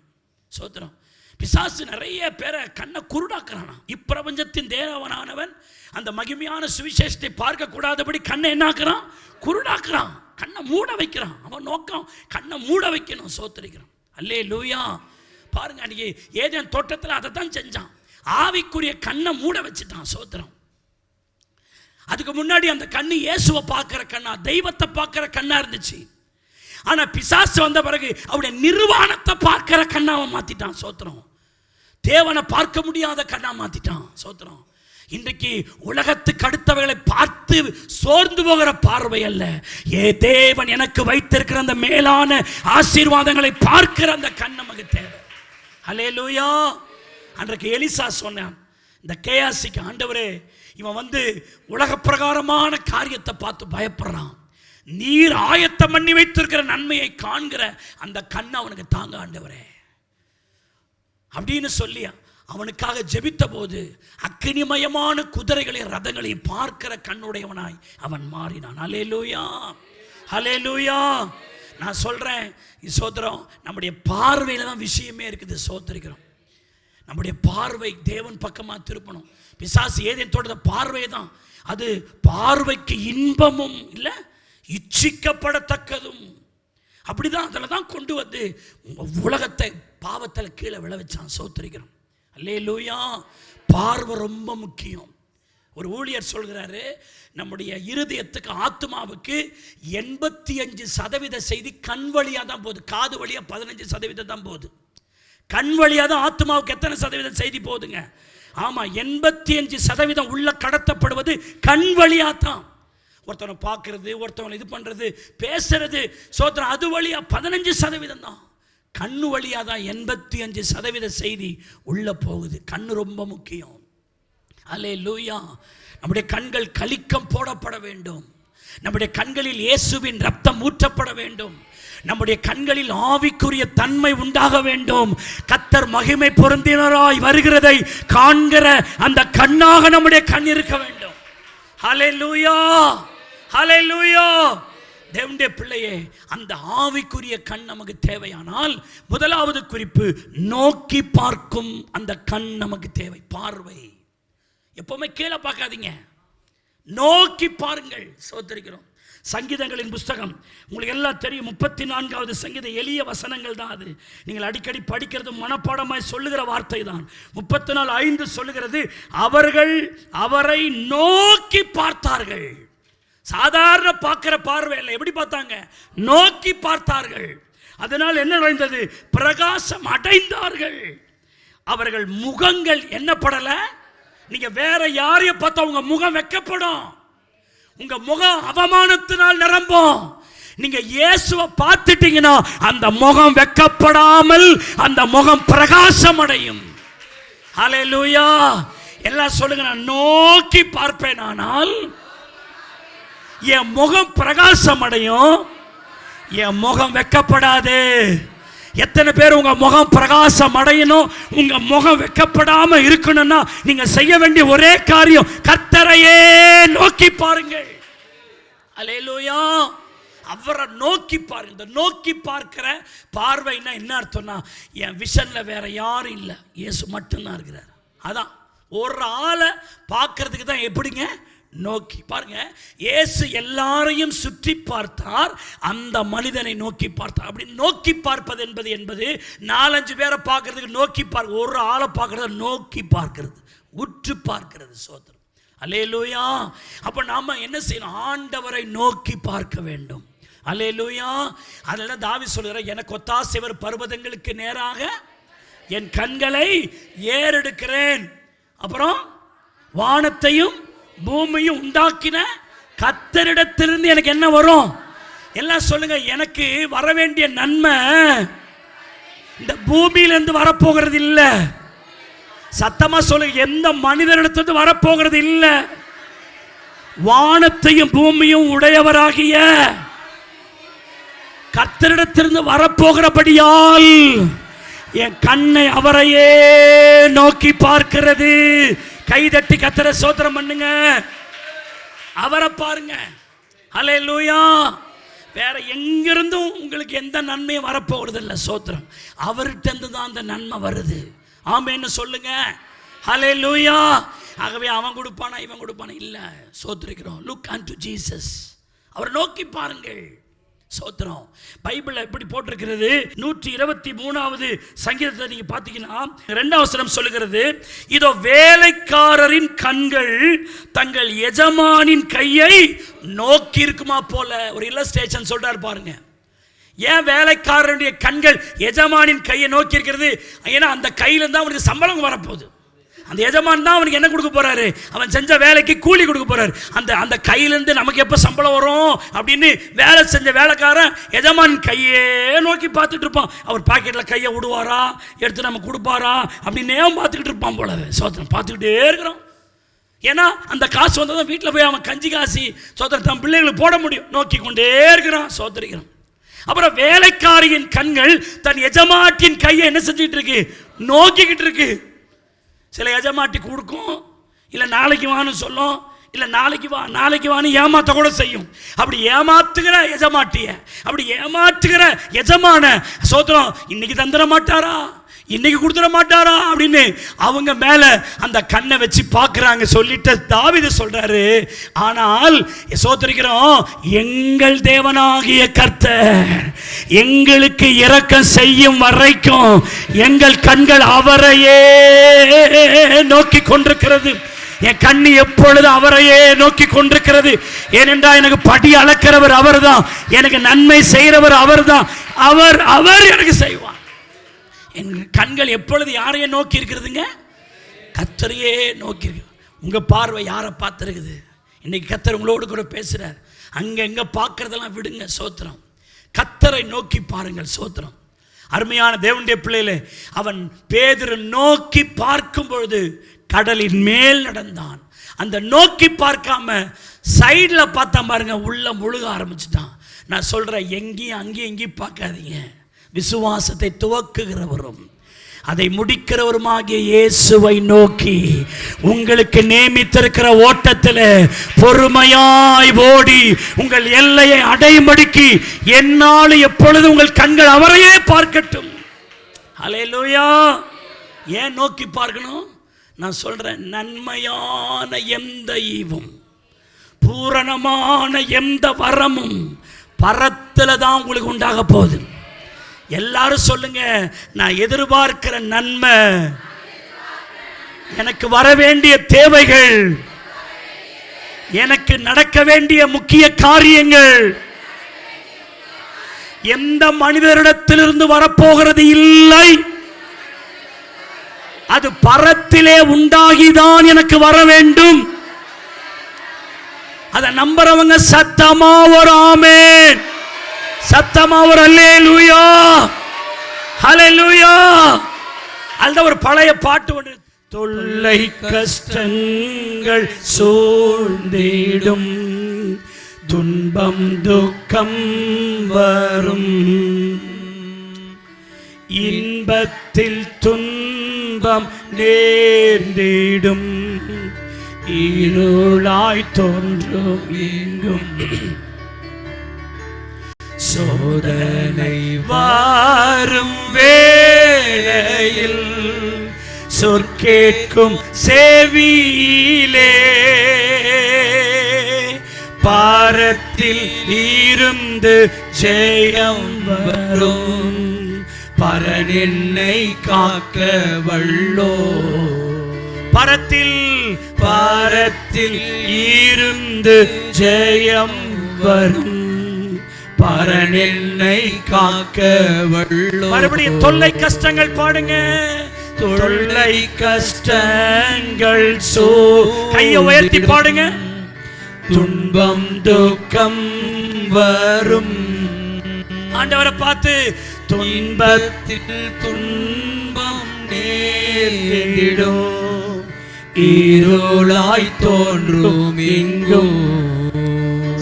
சோத்திரம். பிசாசு நிறைய பேரை கண்ணை குருடாக்குறானா. இப்பிரபஞ்சத்தின் தேவனானவன் அந்த மகிமையான சுவிசேஷத்தை பார்க்க கூடாதபடி கண்ணை என்னாக்குறான், குருடாக்குறான், கண்ணை மூட வைக்கிறான். அவன் நோக்கம் கண்ணை மூட வைக்கணும். சோத்திரிக்கிறான். அல்லேலூயா. பாருங்க, அன்னைக்கு ஏதேன் தோட்டத்தில் அதை தான் செஞ்சான். ஆவிக்குரிய கண்ணை மூட வச்சுட்டான். சோத்திரம். அதுக்கு முன்னாடி அந்த கண்ணு இயேசுவை பார்க்கிற கண்ணா, தெய்வத்தை பார்க்கிற கண்ணா இருந்துச்சு. ஆனா பிசாசு வந்த பிறகு அவருடைய நிர்வாணத்தை பார்க்கிற கண்ணா அவன் மாத்திட்டான். சோத்திரம். தேவனை பார்க்க முடியாத கண்ணா மாத்திட்டான். சோத்திரம். இன்றைக்கு உலகத்துக்கு அடுத்தவைகளை பார்த்து சோர்ந்து போகிற பார்வை அல்ல, தேவன் எனக்கு வைத்திருக்கிற அந்த மேலான ஆசீர்வாதங்களை பார்க்கிற அந்த கண் நமக்கு தேவை. அல்லேலூயா. அன்றைக்கு எலிசா சொன்னான், இந்த கேயாசிக்கு, ஆண்டவரே இவன் உலக பிரகாரமான காரியத்தை பார்த்து பயப்படுறான், நீர் ஆயத்தம் பண்ணி வைத்திருக்கிற நன்மையை காண்கிற அந்த கண் அவனுக்கு தாங்க ஆண்டவரே அப்படின்னு சொல்லி அவனுக்காக ஜெபித்த போது அக்கினிமயமான குதிரைகளையும் ரதங்களையும் பார்க்கிற கண்ணுடையவனாய் அவன் மாறினான். அல்லேலூயா, அல்லேலூயா. நான் சொல்றேன், சோத்திரம், நம்முடைய பார்வையில தான் விஷயமே இருக்குது. சோத்திரிக்கிறோம். நம்முடைய பார்வை தேவன் பக்கமா திருப்பணும். பிசாசு ஏதேன் தோட்டத பார்வை தான். அது பார்வைக்கு இன்பமும் இல்லை, இச்சிக்கப்படத்தக்கதும். அப்படிதான் அதில் தான் கொண்டு உலகத்தை பாவத்தில் கீழே விழ வச்சான். சோத்திரிக்கிறோம். அல்லேலூயா. பார்வை ரொம்ப முக்கியம். ஒரு ஊழியர் சொல்கிறாரு, நம்முடைய இருதயத்துக்கு ஆத்மாவுக்கு 85% செய்தி கண் வழியாக தான் போகுது, காது வழியாக 15% தான் போகுது. கண் வழியாக தான் ஆத்மாவுக்கு எத்தனை சதவீதம் செய்தி போகுதுங்க? ஆமா, 85% உள்ள கடத்தப்படுவது கண் வழியாக தான். ஒருத்தவனை பார்க்கறது, ஒருத்தவனை இது பண்றது, பேசுறது, சோத்திரம், அது வழியா 15% தான். கண்ணு வழியாக தான் 85% செய்தி உள்ள போகுது. கண்ணு ரொம்ப முக்கியம். அல்லேலூயா. நம்முடைய கண்கள் கலிக்கம் போடப்பட வேண்டும். நம்முடைய கண்களில் இயேசுவின் ரத்தம் ஊற்றப்பட வேண்டும். நம்முடைய கண்களில் ஆவிக்குரிய தன்மை உண்டாக வேண்டும். கர்த்தர் மகிமை பொருந்தினராய் வருகிறதை காண்கிற அந்த கண்ணாக நம்முடைய கண் இருக்க வேண்டும். ஹல்லேலூயா, ஹல்லேலூயா. தேவனுடைய பிள்ளையே, அந்த ஆவிக்குரிய கண் நமக்கு தேவையானால் முதலாவது குறிப்பு, நோக்கி பார்க்கும் அந்த கண் நமக்கு தேவை. பார்வை எப்பவுமே கீழே பார்க்காதீங்க, நோக்கி பாருங்கள். சோதரிக்கிறோம். சங்கீதங்களின் புஸ்தகம் உங்களுக்கு எல்லாம் தெரியும். 34வது சங்கீதம் எளிய வசனங்கள் தான். அது நீங்கள் அடிக்கடி படிக்கிறது, மனப்பாடமாய் சொல்லுகிற வார்த்தை தான். 34:5 சொல்லுகிறது, அவர்கள் அவரை நோக்கி பார்த்தார்கள். சாதாரண பார்க்கிற பார்வை இல்லை. எப்படி பார்த்தாங்க? நோக்கி பார்த்தார்கள். அதனால் என்ன நடந்தது? பிரகாசம் அடைந்தார்கள். அவர்கள் முகங்கள் என்னப்படல. நீங்க வேற யாரையும் பார்த்தா உங்க முகம் வெட்கப்படும், உங்க முகம் அவமானத்தினால் நிரம்பும். நீங்க இயேசுவை பார்த்துட்டீங்கன்னா அந்த முகம் வெட்கப்படாமல் அந்த முகம் பிரகாசம் அடையும். ஹல்லேலூயா. எல்லாம் சொல்லுங்க, நான் நோக்கி பார்ப்பேன், ஆனால் என் முகம் பிரகாசம் அடையும், என் முகம் வெட்கப்படாது. எத்தனை பேர் உங்க முகம் பிரகாசம் அடையணும், உங்க முகம் வெட்கப்படாம இருக்கணும்னா நீங்க செய்ய வேண்டிய ஒரே காரியம், கர்த்தரையே நோக்கி பாருங்கள். அல்லேலூயா. அவரை நோக்கி பாருங்க. இந்த நோக்கி பார்க்கிற பார்வைன்னா என்ன அர்த்தம்னா, என் விஷன்ல வேற யாரும் இல்லை, இயேசு மட்டும்தான் இருக்கிறார். அதான் ஒரு ஆளை பார்க்கறதுக்கு தான் எப்படிங்க நோக்கி பாருங்க. இயேசு எல்லாரையும் சுற்றி பார்த்தார், அந்த மனிதனை நோக்கி பார்த்தார். அப்படி நோக்கி பார்ப்பது என்பது 4-5 பேரை பார்க்கறதுக்கு நோக்கி பார்க்க, ஒரு ஆளை பார்க்கறத நோக்கி பார்க்கிறது, உற்று பார்க்கிறது. சோதரம். அல்லேலூயா. அப்ப நாம என்ன செய்யணும்? ஆண்டவரை நோக்கி பார்க்க வேண்டும். அல்லேலூயா. அதனால தாவீது சொல்கிறார், எனக்கு ஒத்தாசைவர் பர்வதங்களுக்கு நேராக என் கண்களை ஏறெடுக்கிறேன், அப்புறம் வானத்தையும் பூமியும் உண்டாக்கின கர்த்தரிடத்திலிருந்து எனக்கு என்ன வரும்? எல்லாம் சொல்லுங்க, எனக்கு வர வேண்டிய நன்மை இந்த பூமியிலிருந்து வரப்போகிறது இல்லை. சத்தமா சொல்லுங்க, எந்த மனிதனிடத்திலிருந்து வரப்போகிறது இல்லை. வானத்தையும் பூமியும் உடையவராகிய கர்த்தரிடத்திலிருந்து வரப்போகிறபடியால் என் கண்ணை அவரையே நோக்கி பார்க்கிறது. கைதட்டி கர்த்தரை ஸ்தோத்திரம் பண்ணுங்க. அவரை பாருங்க. ஹல்லேலூயா. வேற எங்கிருந்தும் உங்களுக்கு எந்த நன்மையும் வரப்போகிறது இல்லை. ஸ்தோத்திரம். அவர்கிட்ட தான் அந்த நன்மை வருது. ஆமென்னு சொல்லுங்க. ஹல்லேலூயா. ஆகவே அவன் கொடுப்பானா இவன் கொடுப்பானா இல்லை. ஸ்தோத்திரிக்கிறோம். Look and Jesus. அவரை நோக்கி பாருங்கள். ஸ்தோத்திரம். பைபிள்ல எப்படி போட்டிருக்கிறது? 123வது சங்கீதத்தை நீங்க பார்த்தீங்கன்னா 2வது வசனம் சொல்லுகிறது, இதோ வேலைக்காரரின் கண்கள் தங்கள் எஜமானின் கையை நோக்கி இருக்குமா போல. ஒரு இல்லஸ்ட்ரேஷன் சொல்றாரு பாருங்க. ஏன் வேலைக்காரருடைய கண்கள் எஜமானின் கையை நோக்கி இருக்கிறது? ஏன்னா அந்த கையில இருந்தா அவனுக்கு சம்பளம் வரப்போகுது. அந்த எஜமான் தான் அவனுக்கு என்ன கொடுக்க போறாரு? அவன் செஞ்ச வேலைக்கு கூலி கொடுக்க போறாரு. அந்த கையிலேருந்து நமக்கு எப்போ சம்பளம் வரும் அப்படின்னு வேலை செஞ்ச வேலைக்காரன் எஜமான் கையே நோக்கி பார்த்துட்டு இருப்பான். அவர் பாக்கெட்டில் கையை விடுவாரா, எடுத்து நம்ம கொடுப்பாரா அப்படின்னே பார்த்துக்கிட்டு இருப்பான் போல. சோதனை பார்த்துக்கிட்டே இருக்கிறோம். ஏன்னா அந்த காசு வந்தால் தான் வீட்டில் போய் அவன் கஞ்சி காசி சோதனை தன் பிள்ளைகளுக்கு போட முடியும். நோக்கி கொண்டே இருக்கிறான். சோதரிக்கிறான். அப்புறம் வேலைக்காரியின் கண்கள் தன் எஜமாட்டின் கையை என்ன செஞ்சுட்டு இருக்கு? நோக்கிக்கிட்டு இருக்கு. சில எஜமாட்டி கொடுக்கும், இல்லை நாளைக்கு வான்னு சொல்லும், இல்லை நாளைக்கு வான்னு ஏமாத்த கூட செய்யும். அப்படி ஏமாத்துகிற எஜமாட்டிய, அப்படி ஏமாற்றுகிற எஜமான சோத்திரம் இன்னைக்கு தந்துட மாட்டாரா, இன்னைக்கு கொடுத்துட மாட்டாரா அப்படின்னு அவங்க மேல அந்த கண்ணை வச்சு பார்க்குறாங்க. சொல்லிட்டு தாவீது சொல்றாரு, ஆனால் சோத்திரிக்கிறோம், எங்கள் தேவனாகிய கர்த்தர் எங்களுக்கு இரக்கம் செய்யும் வரைக்கும் எங்கள் கண்கள் அவரையே நோக்கி கொண்டிருக்கிறது. என் கண்ணு எப்பொழுது அவரையே நோக்கி கொண்டிருக்கிறது. ஏனென்றால் எனக்கு படி அளக்கிறவர் அவர் தான், எனக்கு நன்மை செய்கிறவர் அவர் தான். அவர் எனக்கு செய்வார். என் கண்கள் எப்பொழுது யாரையே நோக்கி இருக்கிறதுங்க? கர்த்தரையே நோக்கி இருக்கு. உங்க பார்வை யாரை பார்த்துருக்குது? இன்னைக்கு கர்த்தர் உங்களோடு கூட பேசுறார். அங்கங்க பார்க்கறதெல்லாம் விடுங்க. சோத்திரம். கர்த்தரை நோக்கி பாருங்கள். சோத்திரம். அருமையான தேவனுடைய பிள்ளைகளே, அவன் பேதுரு நோக்கி பார்க்கும் பொழுது கடலின் மேல் நடந்தான். அந்த நோக்கி பார்க்காம சைடில் பார்த்தா பாருங்க, உள்ள முழுக ஆரம்பிச்சுட்டான். நான் சொல்றேன், எங்கேயும் அங்கேயும் எங்கேயும் பார்க்காதீங்க. விசுவாசத்தை துவக்குகிறவரும் அதை முடிக்கிறவருமாகிய இயேசுவை நோக்கி உங்களுக்கு நியமித்திருக்கிற ஓட்டத்தில் பொறுமையாய் ஓடி உங்கள் எல்லையை அடையும்படிக்கு என்னால் எப்பொழுது உங்கள் கண்கள் அவரையே பார்க்கட்டும். ஹல்லேலூயா. ஏன் நோக்கி பார்க்கணும்? நான் சொல்றேன், நன்மையான எந்த ஈவும் பூரணமான எந்த வரமும் பரத்துல தான் உங்களுக்கு உண்டாக போகுது. எல்லாரும் சொல்லுங்க, நான் எதிர்பார்க்கிற நன்மை, எனக்கு வர வேண்டிய தேவைகள், எனக்கு நடக்க வேண்டிய முக்கிய காரியங்கள் எந்த மனிதரிடத்திலிருந்து வரப்போகிறது இல்லை. அது பரத்திலே உண்டாகிதான் எனக்கு வர வேண்டும். அதை நம்புறவங்க சத்தமா ஒரு ஆமென், சத்தமா ஒரு அல்லேலூயா, ஹல்லேலூயா. அந்த ஒரு பழைய பாட்டு ஒன்று, தொல்லை கஷ்டங்கள் சூழ்ந்திடும், துன்பம் துக்கம் வரும், இன்பத்தில் துன்பம் நேர்ந்திடும், இருளாய் தோன்றும் எங்கும் சோதனை வாரும் வேளையில் சொற்கேட்கும் செவியிலே பாரத்தில் இருந்து ஜெயம் வரும், பரன் என்னை காக்க வல்லோ. பரத்தில் இருந்து ஜெயம் வரும், பரன் என்னை காக்க வல்லோ. மறுபடியும் தொல்லை கஷ்டங்கள் பாடுங்க. தொல்லை கஷ்டங்கள் கையை உயர்த்தி பாடுங்க. துன்பம் துக்கம் வரும். ஆண்டவரை பார்த்து துன்பத்தில் துன்பம் நேரிடும், இருளாய் தோன்றும் இங்கும்.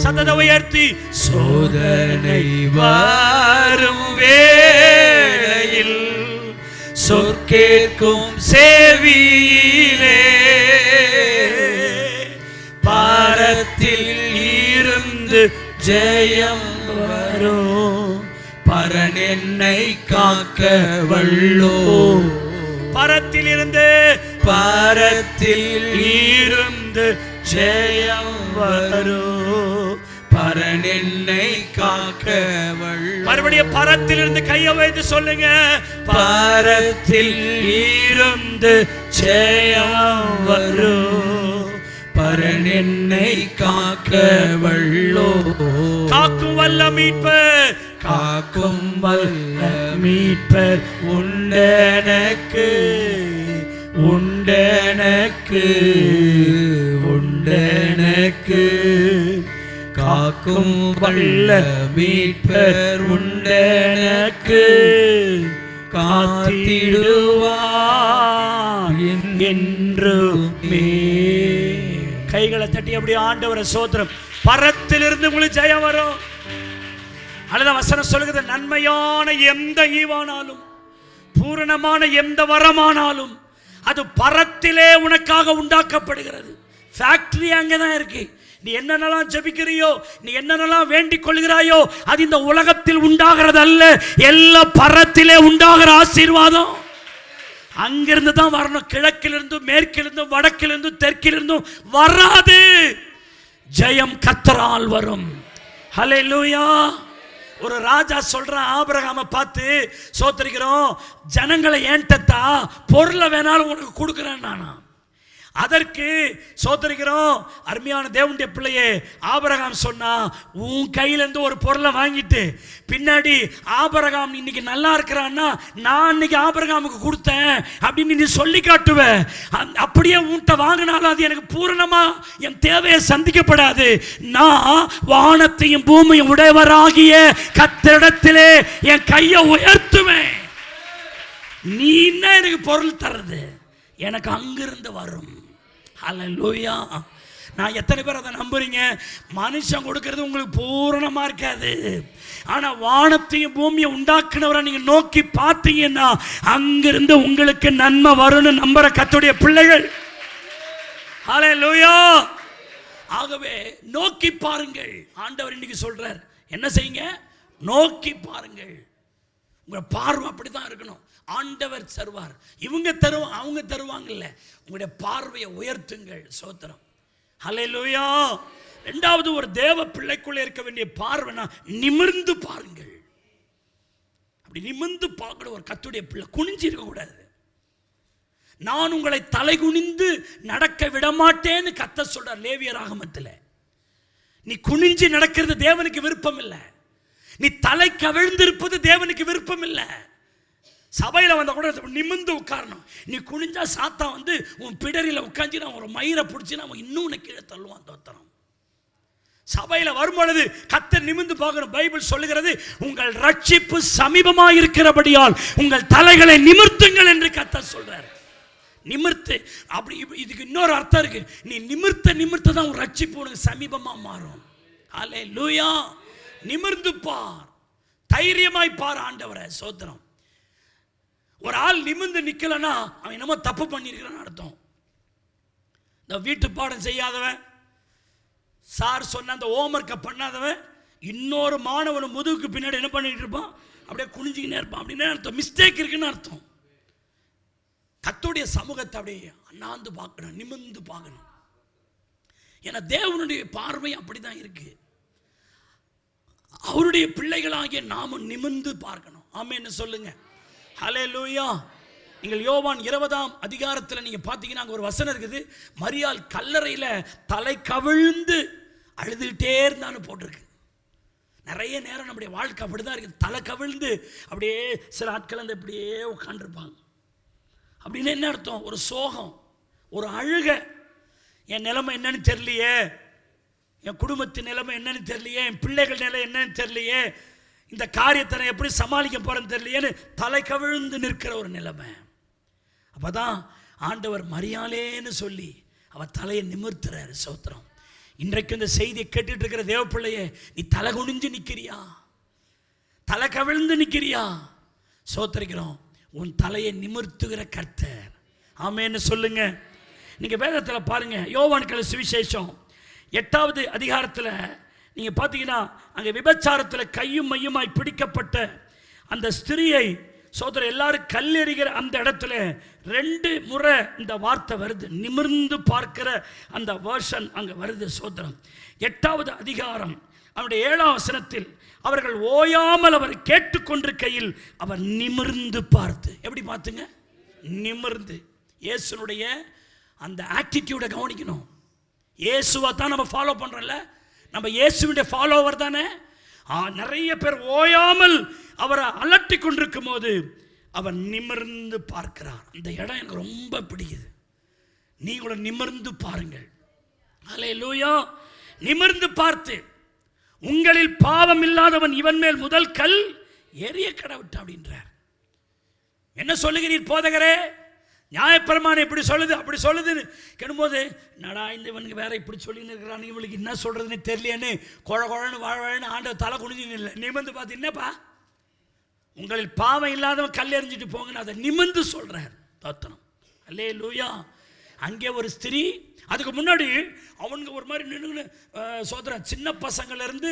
சத்தத்தை உயர்த்தி சோதனை வரும் வேளையில் சொற்கேட்கும் செவியிலே பாரத்தில் இருந்து ஜெயம் வரும். பரன் என்னை காக்க வல்லோ. பரத்தில் இருந்து ஜெயம் வரும். பரன் என்னை காக்க வல்லோ. மறுபடியும் பரத்தில் இருந்து கையை வைத்து சொல்லுங்க. பரத்தில் இருந்து ஜெயம் வரும். பரன் என்னை காக்க வல்லோ. காக்கும் வல்ல மீட்பர், காக்கும் வல்ல மீட்பர் உண்டெனக்கு, உண்டெனக்கு, உண்டெனக்கு. காக்கும் வல்ல மீட்பர் உண்டெனக்கு, காத்திடுவார் என்றுமே. கைகளை தட்டி அப்படி ஆண்டவரை சோத்திரம். பரத்திலிருந்து உங்களுக்கு ஜெயம் வரும். அல்லது வசனம் சொல்லுகிறது, நன்மையான எந்த ஈவானாலும் பூரணமான எந்த வரமானாலும் அது பரத்திலே உனக்காக உண்டாக்கப்படுகிறது. ஃபேக்டரி அங்கதான் இருக்கு. நீ என்னென்னலாம் ஜெபிக்கிறியோ, நீ என்னென்னலாம் வேண்டிக் கொள்கிறாயோ, அது இந்த உலகத்தில் உண்டாகிறது அல்ல, எல்லா பரத்திலே உண்டாகிற ஆசீர்வாதம் அங்கிருந்து தான் வரணும். கிழக்கிலிருந்தும் மேற்கிலிருந்தும் வடக்கிலிருந்தும் தெற்கிலிருந்தும் வராது. ஜெயம் கர்த்தரால் வரும். ஹல்லேலூயா. ஒரு ராஜா சொல்றான் ஆபிரகாமை பார்த்து, சோத்திரிக்கிறோம், ஜனங்களை ஏன்டத்தா, பொருளை வேணாலும் உனக்கு கொடுக்குறேன் நானா. அதற்கு சோத்திரிக்கிறோம், அருமையான தேவனுடைய பிள்ளையே, ஆபிரகாம் சொன்னா, உன் கையிலேருந்து ஒரு பொருளை வாங்கிட்டு பின்னாடி ஆபிரகாம் இன்னைக்கு நல்லா இருக்கிறான்னா நான் இன்னைக்கு ஆபிரகாமுக்கு கொடுத்தேன் அப்படின்னு நீ சொல்லி காட்டுவ. அப்படியே உன்கிட்ட வாங்கினாலும் அது எனக்கு பூரணமா என் தேவையை சந்திக்கப்படாது. நான் வானத்தையும் பூமியும் உடையவராகிய கர்த்தரிடத்திலே என் கையை உயர்த்துவேன். நீ என்ன எனக்கு பொருள் தர்றது, எனக்கு அங்கிருந்து வரும். ஹல்லேலூயா. நான் எத்தனை பேர் அதை நம்புறீங்க? மனுஷன் கொடுக்கறது உங்களுக்கு பூரணமா இருக்காது. ஆனா வானத்தையும் பூமியை உண்டாக்குனவரை நீங்க நோக்கி பார்த்தீங்கன்னா அங்கிருந்து உங்களுக்கு நன்மை வரும்னு நம்புற கர்த்தருடைய பிள்ளைகள். ஹல்லேலூயா. ஆகவே நோக்கி பாருங்கள். ஆண்டவர் இன்னைக்கு சொல்றார், என்ன செய்யுங்க? நோக்கி பாருங்கள். உங்க பார்வை அப்படிதான் இருக்கணும். ஆண்டவர் தருவார், இவங்க தருவாங்க, அவங்க தருவாங்கல்ல. உங்களுடைய பார்வையை உயர்த்துங்கள். சோத்திரம். ஹல்லேலூயா. இரண்டாவது, ஒரு தேவ பிள்ளைக்குள்ளே இருக்க வேண்டிய பார்வைனா நிமிர்ந்து பாருங்கள். அப்படி நிமிர்ந்து பார்க்கிற ஒரு கர்த்தருடைய பிள்ளை குனிஞ்சு இருக்க கூடாது. நான் உங்களை தலை குனிந்து நடக்க விடமாட்டேன்னு கர்த்தர் சொல்றார் லேவியராகமத்தில். நீ குனிஞ்சு நடக்கிறது தேவனுக்கு விருப்பம் இல்லை. நீ தலை கவிழ்ந்திருப்பது தேவனுக்கு விருப்பம் இல்லை. சபையில் வந்தால் கூட நிமிர்ந்து உட்காரணும். நீ குனிஞ்சா சாத்தா வந்து உன் பிடரில் உட்காந்து நான் ஒரு மயிரை பிடிச்சி நான் இன்னும் கீழே தள்ளுவான். தோத்திரம். சபையில் வரும்பொழுது கர்த்தர் நிமிர்ந்து பார்க்கணும். பைபிள் சொல்லுகிறது, உங்கள் ரட்சிப்பு சமீபமாக இருக்கிறபடியால் உங்கள் தலைகளை நிமிர்த்துங்கள் என்று கர்த்தர் சொல்றார். நிமிர்த்து. அப்படி இதுக்கு இன்னொரு அர்த்தம் இருக்கு. நீ நிமிர்த்த தான் உன் ரட்சிப்பு உனக்கு சமீபமா மாறும். ஹல்லேலூயா. நிமிர்ந்து பார், தைரியமாய் பார் ஆண்டவரை. சோத்திரம். ஒரு ஆள் நிமிர்ந்து நிக்கலன்னா அவன் என்னமோ தப்பு பண்ணிருக்கிறான்னு அர்த்தம். இந்த வீட்டு பாடம் செய்யாதவன், சார் சொன்ன அந்த ஹோம்வொர்க்கை பண்ணாதவன், இன்னொரு மாணவன் முதுகுக்கு பின்னாடி என்ன பண்ணிட்டு இருப்பான், அப்படியே குனிஞ்சிக்கினே இருப்பான். அப்படின்னு அர்த்தம். மிஸ்டேக் இருக்குன்னு அர்த்தம். கர்த்தருடைய சமூகத்தை அப்படியே அண்ணாந்து பார்க்கணும், நிமிர்ந்து பார்க்கணும். ஏன்னா தேவனுடைய பார்வை அப்படிதான் இருக்கு. அவருடைய பிள்ளைகளாகிய நாம நிமிர்ந்து பார்க்கணும். ஆமென் சொல்லுங்க. ஹல்லேலூயா. நீங்கள் யோவான் 20ஆம் அதிகாரத்தில் நீங்க பார்த்தீங்கன்னா அங்கே ஒரு வசனம் இருக்குது. மரியாள் கல்லறையில் தலை கவிழ்ந்து அழுதுகிட்டே இருந்தான்னு போட்டிருக்கு. நிறைய நேரம் நம்முடைய வாழ்க்கை அப்படிதான் இருக்குது. தலை கவிழ்ந்து அப்படியே சில ஆட்கள் அந்த இப்படியே உட்காந்துருப்பாங்க. அப்படின்னு என்ன அர்த்தம்? ஒரு சோகம், ஒரு அழுக. என் நிலைமை என்னன்னு தெரியலையே, என் குடும்பத்தின் நிலைமை என்னன்னு தெரியலையே, என் பிள்ளைகள் நிலை என்னன்னு தெரியலையே, இந்த காரியத்தை நான் எப்படி சமாளிக்க போறேன்னு தெரியலையேன்னு தலை கவிழ்ந்து நிற்கிற ஒரு நிலைமை. அப்பதான் ஆண்டவர் மரியாளேன்னு சொல்லி அவர் தலையை நிமிர்த்துறாரு. சோத்திரம். இன்றைக்கு இந்த செய்தியை கேட்டுட்டு இருக்கிற தேவ பிள்ளையே, நீ தலை குனிஞ்சு நிற்கிறியா? தலை கவிழ்ந்து நிற்கிறியா? சோத்திரிக்கிறோம். உன் தலையை நிமிர்த்துகிற கர்த்தர். ஆமென்னு சொல்லுங்க. நீங்க வேதத்தில் பாருங்க, யோவான் சுவிசேஷம் 8வது அதிகாரத்தில் நீங்க பார்த்தீங்கன்னா, அங்கே விபச்சாரத்தில் கையும் மையுமாய் பிடிக்கப்பட்ட அந்த ஸ்திரியை சோதரர் எல்லாரும் கல்லெறிகிற அந்த இடத்துல 2 முறை இந்த வார்த்தை வருது. நிமிர்ந்து பார்க்கிற அந்த வேர்ஷன் அங்கே வருது. சோதரம் 8வது அதிகாரம் அவருடைய 7ஆம் வசனத்தில், அவர்கள் ஓயாமல் அவர் கேட்டுக்கொண்டிருக்கையில் அவர் நிமிர்ந்து பார்த்து. எப்படி பார்த்துங்க? நிமிர்ந்து. இயேசுனுடைய அந்த ஆட்டிடியூடை கவனிக்கணும். இயேசுவை தான் நம்ம ஃபாலோ பண்ணுறோம்ல, நம்ம இயேசுடைய ஃபாலோவர் தானே. நிறைய பேர் ஓயாமல் அவரை அலட்டி கொண்டிருக்கும் போது அவர் நிமிர்ந்து பார்க்கிறார். இந்த இடம் எனக்கு ரொம்ப பிடிக்குது. நீங்களும் நிமிர்ந்து பாருங்கள். அல்லேலூயா. நிமிர்ந்து பார்த்து, உங்களில் பாவம் இல்லாதவன் இவன் மேல் முதல் கல் எரிய கடவிட்டு அப்படின்றார். என்ன சொல்லுகிறீர் போதகரே? நியாயப்பிரமாணம் இப்படி சொல்லுது அப்படி சொல்லுதுன்னு கேட்கும்போது, நடா இந்த இவனுக்கு வேற இப்படி சொல்லின்னு இருக்கிறான், இவளுக்கு என்ன சொல்றதுன்னு தெரியலையேன்னு குழன்னு வாழன்னு ஆண்டவர் தலை குனிஞ்சு இல்லை. நிமிர்ந்து பார்த்து, என்னப்பா உங்களில் பாவம் இல்லாதவன் கல் எறிஞ்சிட்டு போங்கன்னு அதை நிமிர்ந்து சொல்றார். தோத்திரம். அல்லேலூயா. அங்கே ஒரு ஸ்திரீ, அதுக்கு முன்னாடி அவனுக்கு ஒரு மாதிரி நின்று சோதரன், சின்ன பசங்கள்ல இருந்து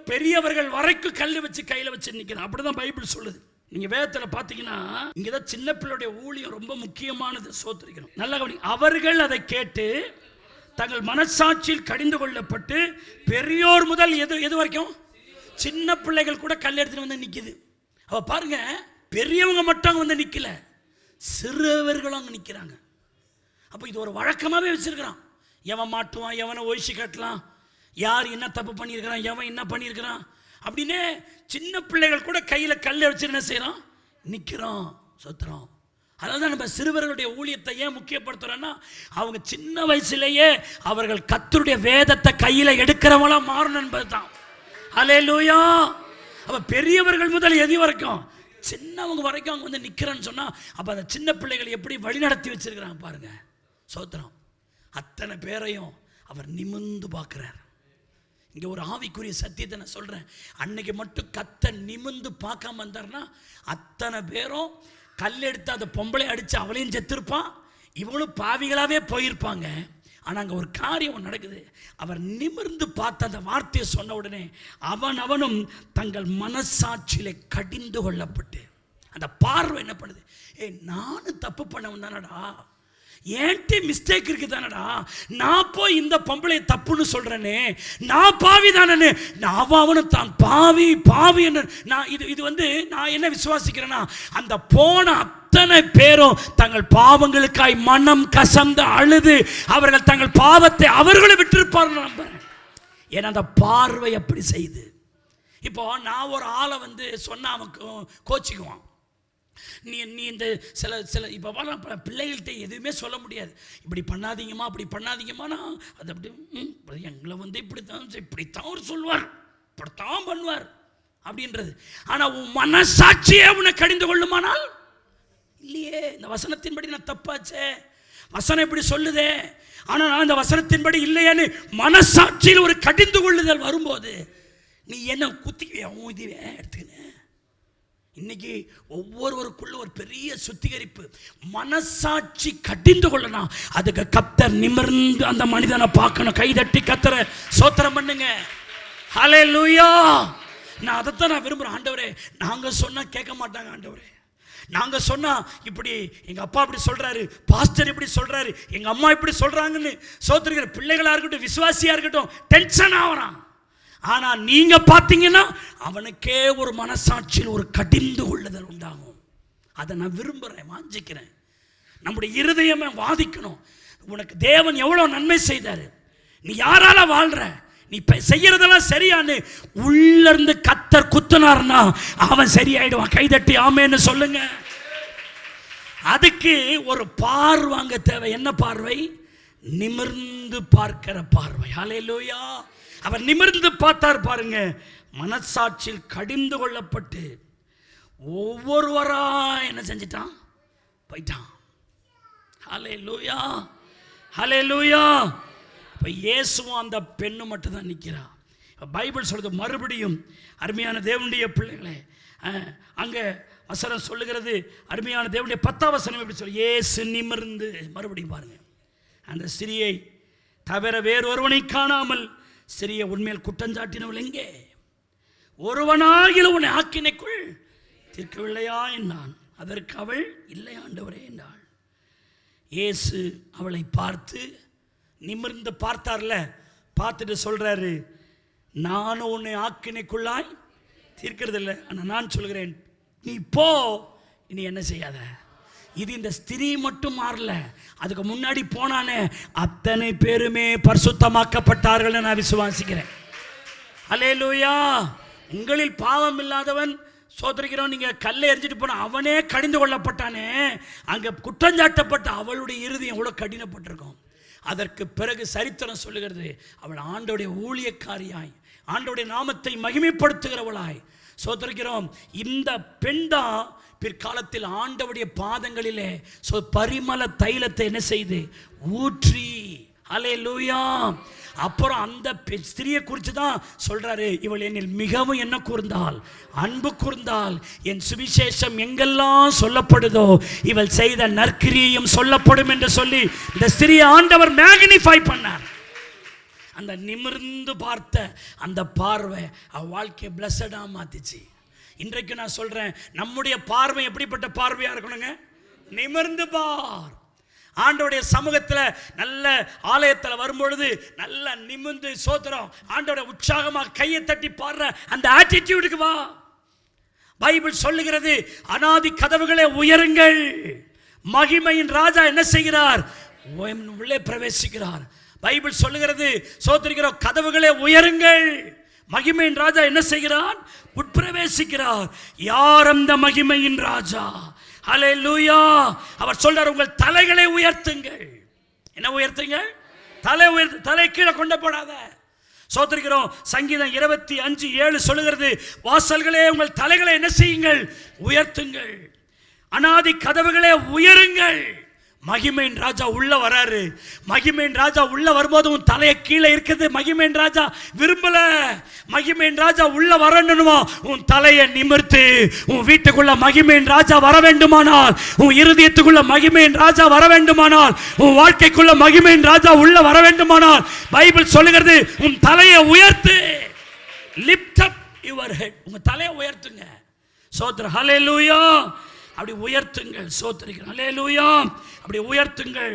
பெரியவர்கள் வரைக்கும் கல் வச்சு கையில் வச்சு நிற்கிறான். அப்படிதான் பைபிள் சொல்லுது. நீங்க வேதத்தில் பார்த்தீங்கன்னா, இங்கதான் சின்ன பிள்ளையுடைய ஊழியம் ரொம்ப முக்கியமானது. சோத்திரிக்கணும். நல்ல கவனி. அவர்கள் அதை கேட்டு தங்கள் மனசாட்சியில் கடிந்து கொள்ளப்பட்டு, பெரியோர் முதல் எது வரைக்கும் சின்ன பிள்ளைகள் கூட கல் எடுத்துட்டு வந்து நிற்குது. அவ பாருங்க, பெரியவங்க மட்டும் வந்து நிற்கல, சிறுவர்களும் அங்கே நிற்கிறாங்க. அப்போ இது ஒரு வழக்கமாகவே வச்சிருக்கிறான். எவன் மாட்டுவான், எவனை ஒழிச்சு கட்டலாம், யார் என்ன தப்பு பண்ணியிருக்கிறான், எவன் என்ன பண்ணியிருக்கிறான் அப்படின்னு சின்ன பிள்ளைகள் கூட கையில் கல்லை வச்சு என்ன செய்யறோம்? நிற்கிறோம். சொத்துறோம். அதனால தான் நம்ம சிறுவர்களுடைய ஊழியத்தை ஏன் முக்கியப்படுத்துறோம்னா, அவங்க சின்ன வயசுலேயே அவர்கள் கர்த்தருடைய வேதத்தை கையில் எடுக்கிறவங்களா மாறணும் என்பது தான். அல்லேலூயா. அப்போ பெரியவர்கள் முதல் எது வரைக்கும் சின்னவங்க வரைக்கும் அவங்க வந்து நிற்கிறேன்னு சொன்னால், அப்போ அந்த சின்ன பிள்ளைகள் எப்படி வழிநடத்தி வச்சிருக்கிறாங்க பாருங்க. சோத்திரம். அத்தனை பேரையும் அவர் நிமிர்ந்து பார்க்கிறார். இங்கே ஒரு ஆவிக்குரிய சத்தியத்தை நான் சொல்கிறேன். அன்னைக்கு மட்டும் கத்த நிமிர்ந்து பார்க்காம இருந்தார்னா, அத்தனை பேரும் கல்லெடுத்து அந்த பொம்பளை அடித்து அவளையும் செத்துருப்பான், இவங்களும் பாவிகளாகவே போயிருப்பாங்க. ஆனால் அங்கே ஒரு காரியம் நடக்குது. அவர் நிமிர்ந்து பார்த்த அந்த வார்த்தையை சொன்ன உடனே அவனும் தங்கள் மனசாட்சியிலே கடிந்து கொள்ளப்பட்டு, அந்த பார்வை என்ன பண்ணுது? நானும் தப்பு பண்ணவன் தானடா, ஏன்ட்டு மிஸ்டேக் இருக்கு தானடா, நான் போய் இந்த பொம்பளை தப்புன்னு சொல்றேனே, நான் பாவி தானே, அவனும் தான் பாவி என்ன. நான் இது வந்து நான் என்ன விசுவாசிக்கிறேன்னா, அந்த போன அத்தனை பேரும் தங்கள் பாவங்களுக்காய் மனம் கசந்து அழுது அவர்கள் தங்கள் பாவத்தை அவர்களை விட்டிருப்பார்கள் நம்புறேன். ஏன்னா அந்த பார்வை எப்படி செய்து. இப்போ நான் ஒரு ஆளை வந்து சொன்னா அவன் கோச்சிக்குவான். நீ இந்த சில இப்போ பிள்ளைகள்கிட்ட எதுவுமே சொல்ல முடியாது. இப்படி பண்ணாதீங்கம்மா அப்படி பண்ணாதீங்கம்மா, அது அப்படி எங்களை வந்து இப்படித்தான் அவர் சொல்லுவார், இப்படித்தான் பண்ணுவார் அப்படின்றது. ஆனால் உன் மனசாட்சியே உன்னை கடிந்து கொள்ளுமானால் இல்லையே. இந்த வசனத்தின்படி நான் தப்பாச்சே, வசனம் இப்படி சொல்லுதே, ஆனால் நான் இந்த வசனத்தின்படி இல்லையேன்னு மனசாட்சியில் ஒரு கடிந்து கொள்ளுதல் வரும்போது நீ என்ன குத்திக்குவியா இதுவே எடுத்துக்கினேன். இன்னைக்கு ஒவ்வொருவருக்குள்ள ஒரு பெரிய சுத்திகரிப்பு. மனசாட்சி கடிந்து கொள்ளணும். அதுக்கு கர்த்தர் நிமிர்ந்து அந்த மனிதனை பார்க்கணும். கைதட்டி கர்த்தரை ஸ்தோத்திரம் பண்ணுங்க. ஹல்லேலூயா. நான் அதைத்தான் நான் விரும்புகிறேன். ஆண்டவரே, நாங்கள் சொன்னால் கேட்க மாட்டாங்க. ஆண்டவரே, நாங்கள் சொன்னால் இப்படி எங்கள் அப்பா இப்படி சொல்கிறாரு, பாஸ்டர் இப்படி சொல்கிறாரு, எங்கள் அம்மா இப்படி சொல்கிறாங்கன்னு சோத்திருக்கிற பிள்ளைகளாக இருக்கட்டும், விசுவாசியாக இருக்கட்டும், டென்ஷன் ஆகிறான். ஆனால் நீங்கள் பார்த்தீங்கன்னா அவனுக்கே ஒரு மனசாட்சியில் ஒரு கடிந்து கொள்ளுதல் உண்டாகும். அதை நான் விரும்புகிறேன், வாஞ்சிக்கிறேன். நம்முடைய இருதயமே வாதிக்கணும். உனக்கு தேவன் எவ்வளோ நன்மை செய்தார், நீ யாரால வாழ்ற, நீ செய்யறதெல்லாம் சரியான்னு உள்ள இருந்து கர்த்தர் குத்துனார்னா அவன் சரியாயிடுவான். கைதட்டி ஆமேன்னு சொல்லுங்க. அதுக்கு ஒரு பார்வாங்க தேவை. என்ன பார்வை? நிமிர்ந்து பார்க்கிற பார்வை. ஹல்லேலூயா. அவர் நிமிர்ந்து பார்த்தார் பாருங்க. மனசாட்சியில் கடிந்து கொள்ளப்பட்டு ஒவ்வொருவரா என்ன செஞ்சிட்டான்? போயிட்டான். ஹல்லேலூயா, ஹல்லேலூயா. இப்போ இயேசுவும் அந்த பெண்ணு மட்டும் தான் நிற்கிறா. பைபிள் சொல்றது மறுபடியும், அருமையான தேவனுடைய பிள்ளைகளே, அங்கே வசனம் சொல்லுகிறது, அருமையான தேவனுடைய 10ஆம் வசனம் எப்படி சொல்லு? இயேசு நிமிர்ந்து, மறுபடியும் பாருங்க, அந்த ஸ்திரியை தவிர வேறொருவனை காணாமல் ஸ்திரியை உண்மையில் குற்றஞ்சாட்டினவள் எங்கே? ஒருவனாகிலும் உன்னை ஆக்கினைக்குள் தீர்க்கவில்லையா என்றான். அதற்கு அவள், இல்லை ஆண்டவரே என்றாள். இயேசு அவளை பார்த்து நிமிர்ந்து பார்த்தார்ல, பார்த்துட்டு சொல்றாரு, நானும் உன்னை ஆக்கினைக்குள்ளாய் தீர்க்கிறது இல்லை, ஆனால் நான் சொல்கிறேன், நீ போ, இனி என்ன செய்யாத. இது இந்த ஸ்திரீ மட்டும் மாறல, அதுக்கு முன்னாடி போனானே அத்தனை பேருமே பரிசுத்தமாக்கப்பட்டார்கள் நான் விசுவாசிக்கிறேன். அல்லேலூயா. உங்களில் பாவம் இல்லாதவன் சோதரிக்கிறோம், நீங்க கல்லை எரிஞ்சிட்டு போன அவனே கடிந்து கொள்ளப்பட்டானே, அங்க குற்றஞ்சாட்டப்பட்ட அவளுடைய இருதயம் எவ்வளவு கடினப்பட்டிருக்கும். அதற்கு பிறகு சரித்திரம் சொல்லுகிறது, அவள் ஆண்டோடைய ஊழியக்காரியாய், ஆண்டோடைய நாமத்தை மகிமைப்படுத்துகிறவளாய் சோதரிக்கிறோம். இந்த பெண் தான் பிற்காலத்தில் ஆண்டவருடைய பாதங்களிலே பரிமள தைலத்தை என்ன செய்து ஊற்றி, அல்லேலூயா. அப்புறம் அந்த ஸ்திரியை குறித்து தான் சொல்றாரு, இவள் என்னில் மிகவும் என்ன கூர்ந்தால், அன்பு கூர்ந்தால், என் சுவிசேஷம் எங்கெல்லாம் சொல்லப்படுதோ இவள் செய்த நற்கிரியும் சொல்லப்படும் என்று சொல்லி இந்த ஸ்திரியை ஆண்டவர் மேக்னிஃபை பண்ணார். அந்த நிமிர்ந்து பார்த்த அந்த பார்வை அவள் வாழ்க்கையை பிளஸடாக மாத்திச்சு. இன்றைக்கு நான் சொல்றேன், நம்முடைய பார்வை எப்படிப்பட்ட பார்வையா இருக்கணுங்க? நிமிர்ந்து பார். ஆண்டோடைய சமூகத்தில் நல்ல ஆலயத்தில் வரும்பொழுது நல்ல நிமிர்ந்து சோத்திரம், ஆண்டோட உற்சாகமாக கையை தட்டி பாடுற அந்த ஆட்டிடியூடுக்கு வா. பைபிள் சொல்லுகிறது, அநாதி கதவுகளே உயருங்கள், மகிமையின் ராஜா என்ன செய்கிறார்? உள்ளே பிரவேசிக்கிறார். பைபிள் சொல்லுகிறது, சோத்திரிக்கிறோம், கதவுகளே உயருங்கள், மகிமையின் ராஜா என்ன செய்கிறார்? உட்பிரவேசிக்கிறார். யார் அந்த மகிமையின் ராஜா? ஹல்லேலூயா. அவர் சொல்றார், உங்கள் தலைகளை உயர்த்துங்கள். என்ன உயர்த்துங்கள்? தலை உயர்த்து, தலை கீழே கொண்டு போடாத. சோதரிக்கிறோம், சங்கீதம் 25:7 சொல்லுகிறது, வாசல்களே உங்கள் தலைகளை என்ன செய்யுங்கள்? உயர்த்துங்கள். அநாதி கதவுகளே உயருங்கள். மகிமையின் ராஜா உள்ள வராரு. மகிமையின் ராஜா உள்ள வரும்போது உன் தலையை கீழே இருக்குது மகிமையின் ராஜா விரும்பல. மகிமையின் ராஜா உள்ள வரணுமா? உன் தலையை நிமிர்த்து. உன் வீட்டுக்குள்ள மகிமையின் ராஜா வர வேண்டுமானால், உன் இருதயத்துக்குள்ள மகிமையின் ராஜா வர வேண்டுமானால், உன் வாழ்க்கைக்குள்ள மகிமையின் ராஜா உள்ள வர வேண்டுமானால், பைபிள் சொல்லுகிறது, உன் தலையை உயர்த்து. Lift up your head. உங்க தலையை உயர்த்துங்க. சோத்ர ஹல்லேலூயா. அப்படி உயர்த்துங்கள். சோத்திரிக்கிறேன். ஹல்லேலூயா. அப்படி உயர்த்துங்கள்.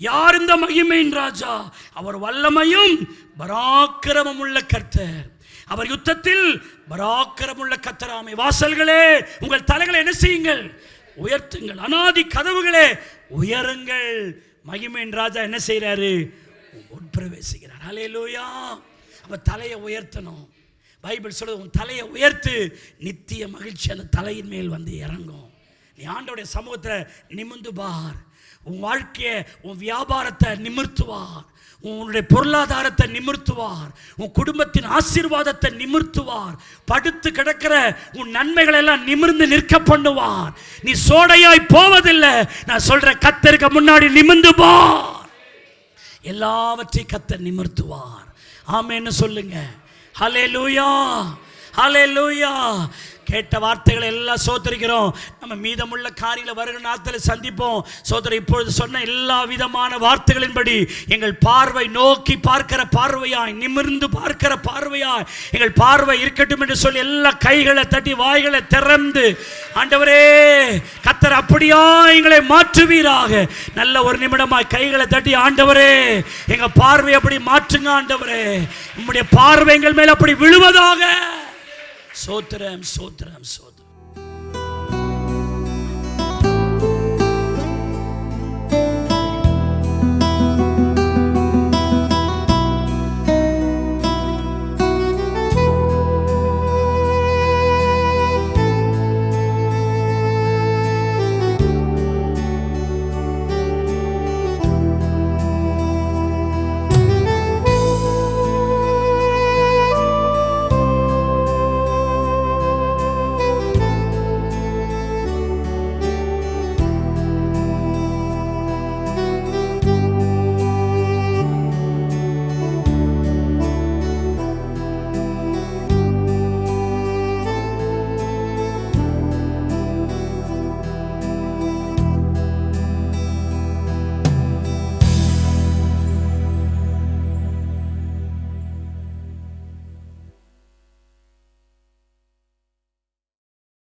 யார் இந்த மகிமையின் ராஜா? அவர் வல்லமையும் பராக்கிரமம் உள்ள கர்த்தர். அவர் யுத்தத்தில் பராக்கிரமம் உள்ள கர்த்தராமே. வாசல்களே உங்கள் தலைகளை என்ன செய்யுங்கள்? உயர்த்துங்கள். அநாதி கதவுகளே உயருங்கள். மகிமையின் ராஜா என்ன செய்யறாரு? உட்பிரவேசிக்கிறார். ஹல்லேலூயா. அப்ப தலையை உயர்த்தணும். பைபிள் சொல்லுது, உன் தலையை உயர்த்து, நித்திய மகிழ்ச்சி அந்த தலையின் மேல் வந்து இறங்கும். நீ ஆண்டவருடைய சமூகத்தில் நிமிர்ந்து பார். உன் வாழ்க்கையை, உன் வியாபாரத்தை நிமிர்த்துவார். உன்னுடைய பொருளாதாரத்தை நிமிர்த்துவார். உன் குடும்பத்தின் ஆசீர்வாதத்தை நிமிர்த்துவார். படுத்து கிடக்கிற உன் நன்மைகளை எல்லாம் நிமிர்ந்து நிற்க பண்ணுவார். நீ சோடையாய் போவதில்லை. நான் சொல்ற, கர்த்தருக்கு முன்னாடி நிமிர்ந்து பார். எல்லாவற்றையும் கர்த்தர் நிமிர்த்துவார். ஆமென்னு சொல்லுங்க. ஹல்லேலூயா, ஹல்லேலூயா. கேட்ட வார்த்தைகளை எல்லாம் சோதரிக்கிறோம். நம்ம மீதமுள்ள காரியங்களை வருகிற நாட்களில் சந்திப்போம். சோதரி இப்பொழுது சொன்ன எல்லா விதமான வார்த்தைகளின்படி எங்கள் பார்வை நோக்கி பார்க்கிற பார்வையாய், நிமிர்ந்து பார்க்கிற பார்வையாய் எங்கள் பார்வை இருக்கட்டும் என்று சொல்லி எல்லா கைகளை தட்டி வாய்களை திறந்து, ஆண்டவரே கர்த்தர் அப்படியா எங்களை மாற்றுவீராக. நல்ல ஒரு நிமிடமாய் கைகளை தட்டி, ஆண்டவரே எங்க பார்வை அப்படி மாற்றுங்க. ஆண்டவரே உம்முடைய பார்வை எங்கள் மேல் அப்படி விழுவதாக. சோத்திரம், சோத்திரம், சோத்திரம்.